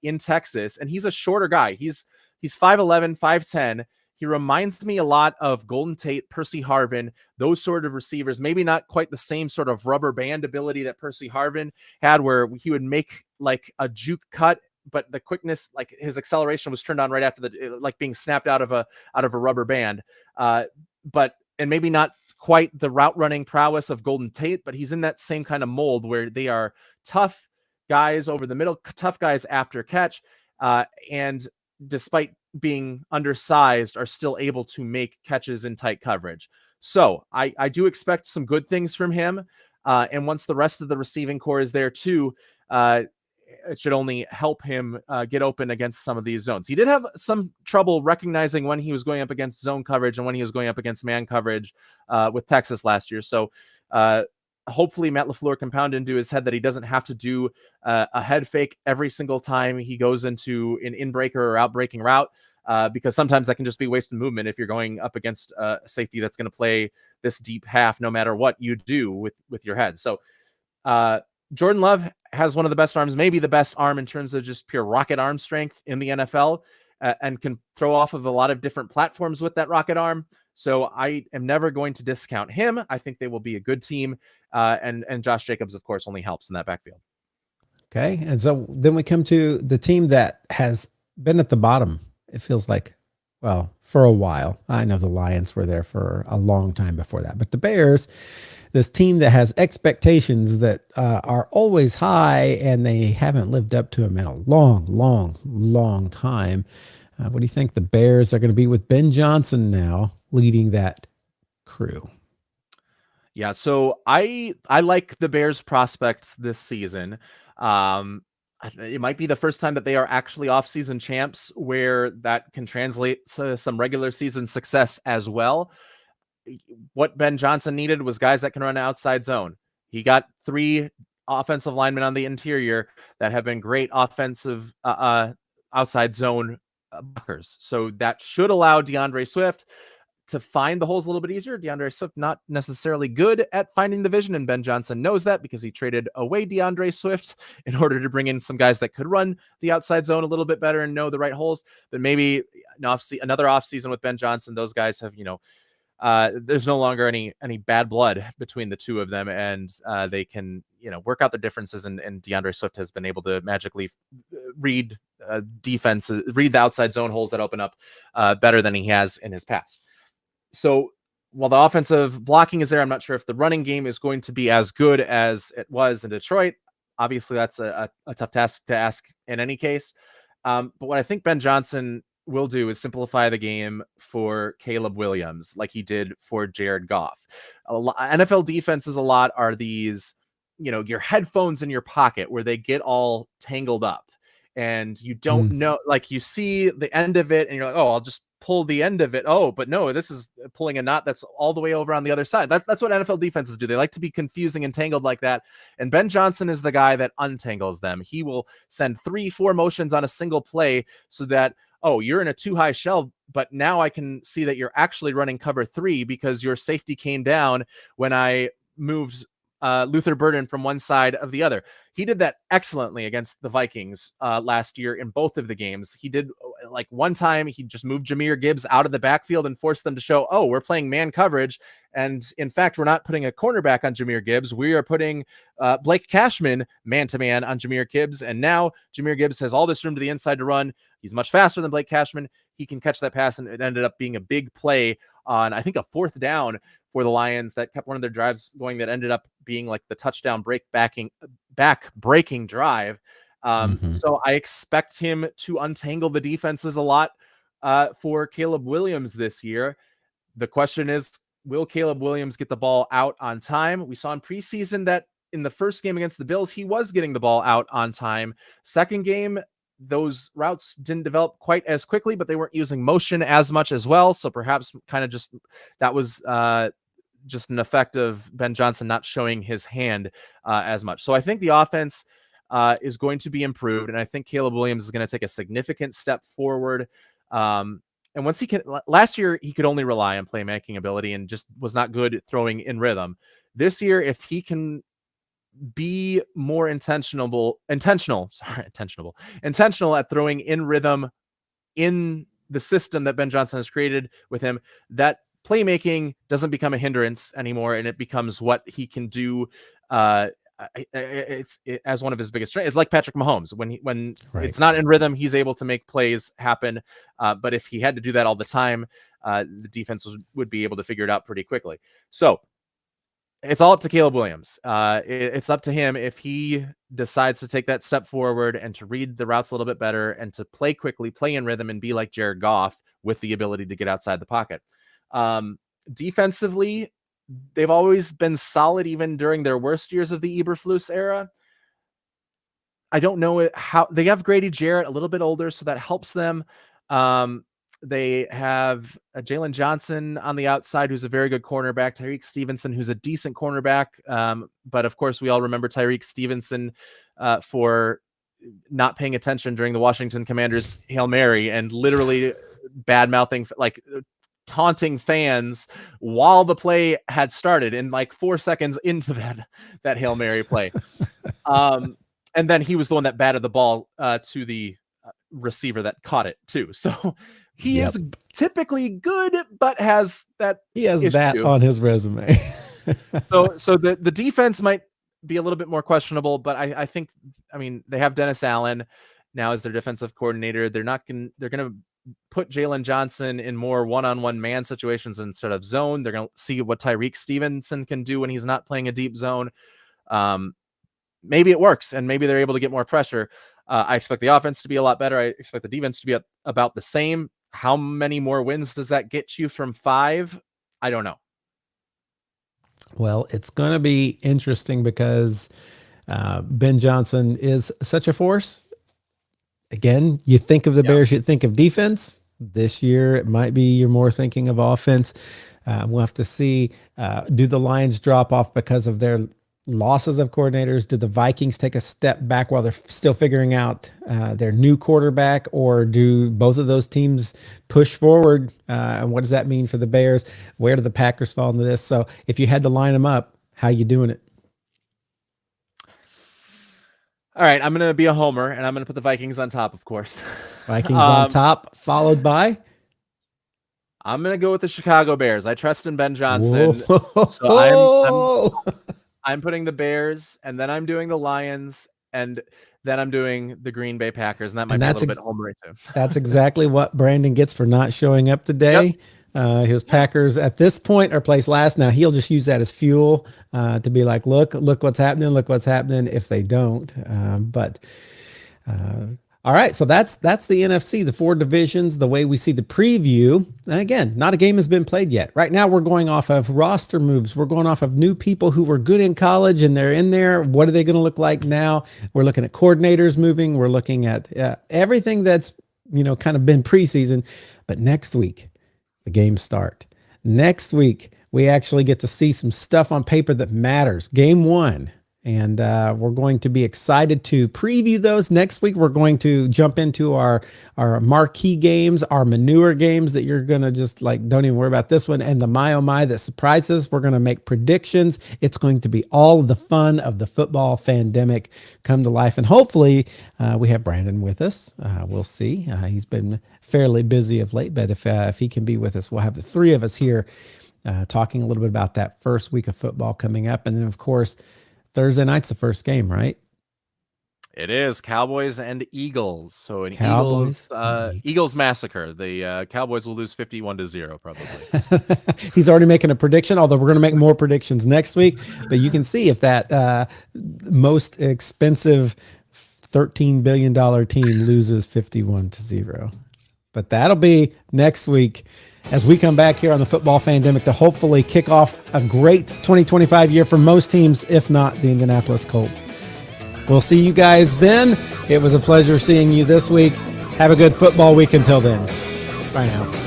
in Texas, and he's a shorter guy. He's 5'11", 5'10". He reminds me a lot of Golden Tate, Percy Harvin, those sort of receivers. Maybe not quite the same sort of rubber band ability that Percy Harvin had, where he would make like a juke cut, but the quickness, like his acceleration was turned on right after like being snapped out of a rubber band. And maybe not quite the route running prowess of Golden Tate, but he's in that same kind of mold where they are tough guys over the middle, tough guys after catch. And despite being undersized, are still able to make catches in tight coverage. So I do expect some good things from him. And once the rest of the receiving core is there too, it should only help him get open against some of these zones. He did have some trouble recognizing when he was going up against zone coverage and when he was going up against man coverage with Texas last year. So hopefully Matt LaFleur can pound into his head that he doesn't have to do a head fake every single time he goes into an in-breaker or out-breaking route, because sometimes that can just be wasted movement if you're going up against a safety that's going to play this deep half no matter what you do with your head. So Jordan Love has one of the best arms, maybe the best arm in terms of just pure rocket arm strength in the NFL, and can throw off of a lot of different platforms with that rocket arm. So I am never going to discount him. I think they will be a good team. And Josh Jacobs, of course, only helps in that backfield. Okay. And so then we come to the team that has been at the bottom, it feels like, well, for a while. I know the Lions were there for a long time before that, but the Bears, this team that has expectations that are always high, and they haven't lived up to them in a long time. What do you think the Bears are going to be with Ben Johnson now leading that crew? Yeah, so I like the Bears prospects this season. It might be the first time that they are actually off-season champs, where that can translate to some regular season success as well. What Ben Johnson needed was guys that can run outside zone. He got 3 offensive linemen on the interior that have been great offensive outside zone blockers. So that should allow DeAndre Swift to find the holes a little bit easier. DeAndre Swift not necessarily good at finding the vision, and Ben Johnson knows that because he traded away DeAndre Swift in order to bring in some guys that could run the outside zone a little bit better and know the right holes. But maybe another offseason with Ben Johnson, those guys have, there's no longer any bad blood between the two of them, and they can, work out the differences. And DeAndre Swift has been able to magically read defenses, read the outside zone holes that open up better than he has in his past. So while the offensive blocking is there, I'm not sure if the running game is going to be as good as it was in Detroit. Obviously, that's a tough task to ask in any case. But what I think Ben Johnson will do is simplify the game for Caleb Williams, like he did for Jared Goff. NFL defenses a lot are these, your headphones in your pocket where they get all tangled up and you don't know, like you see the end of it and you're like, oh, I'll just pull the end of it. Oh, but no, this is pulling a knot that's all the way over on the other side. That's what NFL defenses do. They like to be confusing and tangled like that. And Ben Johnson is the guy that untangles them. He will send 3-4 motions on a single play so that, oh, you're in a too high shell, but now I can see that you're actually running cover 3 because your safety came down when I moved Luther Burden from one side of the other. He did that excellently against the Vikings last year in both of the games. He did, like, one time he just moved Jahmyr Gibbs out of the backfield and forced them to show, oh, we're playing man coverage. And in fact, we're not putting a cornerback on Jahmyr Gibbs. We are putting Blake Cashman man-to-man on Jahmyr Gibbs. And now Jahmyr Gibbs has all this room to the inside to run. He's much faster than Blake Cashman. He can catch that pass, and it ended up being a big play on, I think, a 4th down for the Lions that kept one of their drives going that ended up being like the touchdown back-breaking drive. So I expect him to untangle the defenses a lot for Caleb Williams this year. The question is, will Caleb Williams get the ball out on time? We saw in preseason that in the first game against the Bills, he was getting the ball out on time. Second game, those routes didn't develop quite as quickly, but they weren't using motion as much as well. So perhaps kind of just that was just an effect of Ben Johnson not showing his hand as much. So I think the offense is going to be improved, and I think Caleb Williams is going to take a significant step forward. And once he can, last year he could only rely on playmaking ability and just was not good throwing in rhythm. This year, if he can be more intentional at throwing in rhythm in the system that Ben Johnson has created with him, that playmaking doesn't become a hindrance anymore, and it becomes what he can do. It's as one of his biggest strengths. It's like Patrick Mahomes when Right. it's not in rhythm, he's able to make plays happen. But if he had to do that all the time, the defense would be able to figure it out pretty quickly. So it's all up to Caleb Williams. It's up to him if he decides to take that step forward and to read the routes a little bit better and to play quickly, play in rhythm, and be like Jared Goff with the ability to get outside the pocket. Defensively, they've always been solid, even during their worst years of the Eberflus era. I don't know how they have Grady Jarrett a little bit older, so that helps them. They have Jalen Johnson on the outside, who's a very good cornerback. Tyreek Stevenson, who's a decent cornerback. But of course, we all remember Tyreek Stevenson for not paying attention during the Washington Commanders Hail Mary and literally bad-mouthing, like taunting fans while the play had started in like 4 seconds into that Hail Mary play. And then he was the one that batted the ball to the receiver that caught it too. So he is typically good, but he has that on his resume. so the defense might be a little bit more questionable, but I think, they have Dennis Allen now as their defensive coordinator. They're going to put Jalen Johnson in more one-on-one man situations instead of zone. They're going to see what Tyreek Stevenson can do when he's not playing a deep zone. Maybe it works, and maybe they're able to get more pressure. I expect the offense to be a lot better. I expect the defense to be about the same. How many more wins does that get you from 5? I don't know. Well, it's going to be interesting because Ben Johnson is such a force. Again, you think of the Bears, you think of defense. This year, it might be you're more thinking of offense. We'll have to see. Do the Lions drop off because of their losses of coordinators? Did the Vikings take a step back while they're still figuring out their new quarterback, or do both of those teams push forward? And what does that mean for the Bears? Where do the Packers fall into this? So if you had to line them up, how you doing it? All right, I'm going to be a homer, and I'm going to put the Vikings on top, of course. Vikings on top, followed by? I'm going to go with the Chicago Bears. I trust in Ben Johnson. So I'm putting the Bears, and then I'm doing the Lions, and then I'm doing the Green Bay Packers, and that might be a little bit homery too. That's exactly what Brandon gets for not showing up today. His Packers at this point are placed last. Now he'll just use that as fuel to be like, look what's happening. Look what's happening if they don't. All right, so that's the NFC, the 4 divisions, the way we see the preview. And again, not a game has been played yet. Right now, we're going off of roster moves. We're going off of new people who were good in college, and they're in there. What are they going to look like now? We're looking at coordinators moving. We're looking at everything that's kind of been preseason. But next week, the games start. Next week, we actually get to see some stuff on paper that matters. Game 1. And we're going to be excited to preview those. Next week, we're going to jump into our marquee games, our manure games that you're going to just don't even worry about this one. And the my oh my that surprises. We're going to make predictions. It's going to be all of the fun of the football pandemic come to life. And hopefully we have Brandon with us. We'll see. He's been fairly busy of late, but if he can be with us, we'll have the 3 of us here talking a little bit about that first week of football coming up. And then, of course, Thursday night's the first game, right? It is Cowboys and Eagles. So an Eagles massacre. The Cowboys will lose 51-0 probably. He's already making a prediction, although we're going to make more predictions next week. But you can see if that most expensive $13 billion team loses 51-0. But that'll be next week. as we come back here on the Football Fandemic to hopefully kick off a great 2025 year for most teams, if not the Indianapolis Colts. We'll see you guys then. It was a pleasure seeing you this week. Have a good football week until then. Bye now.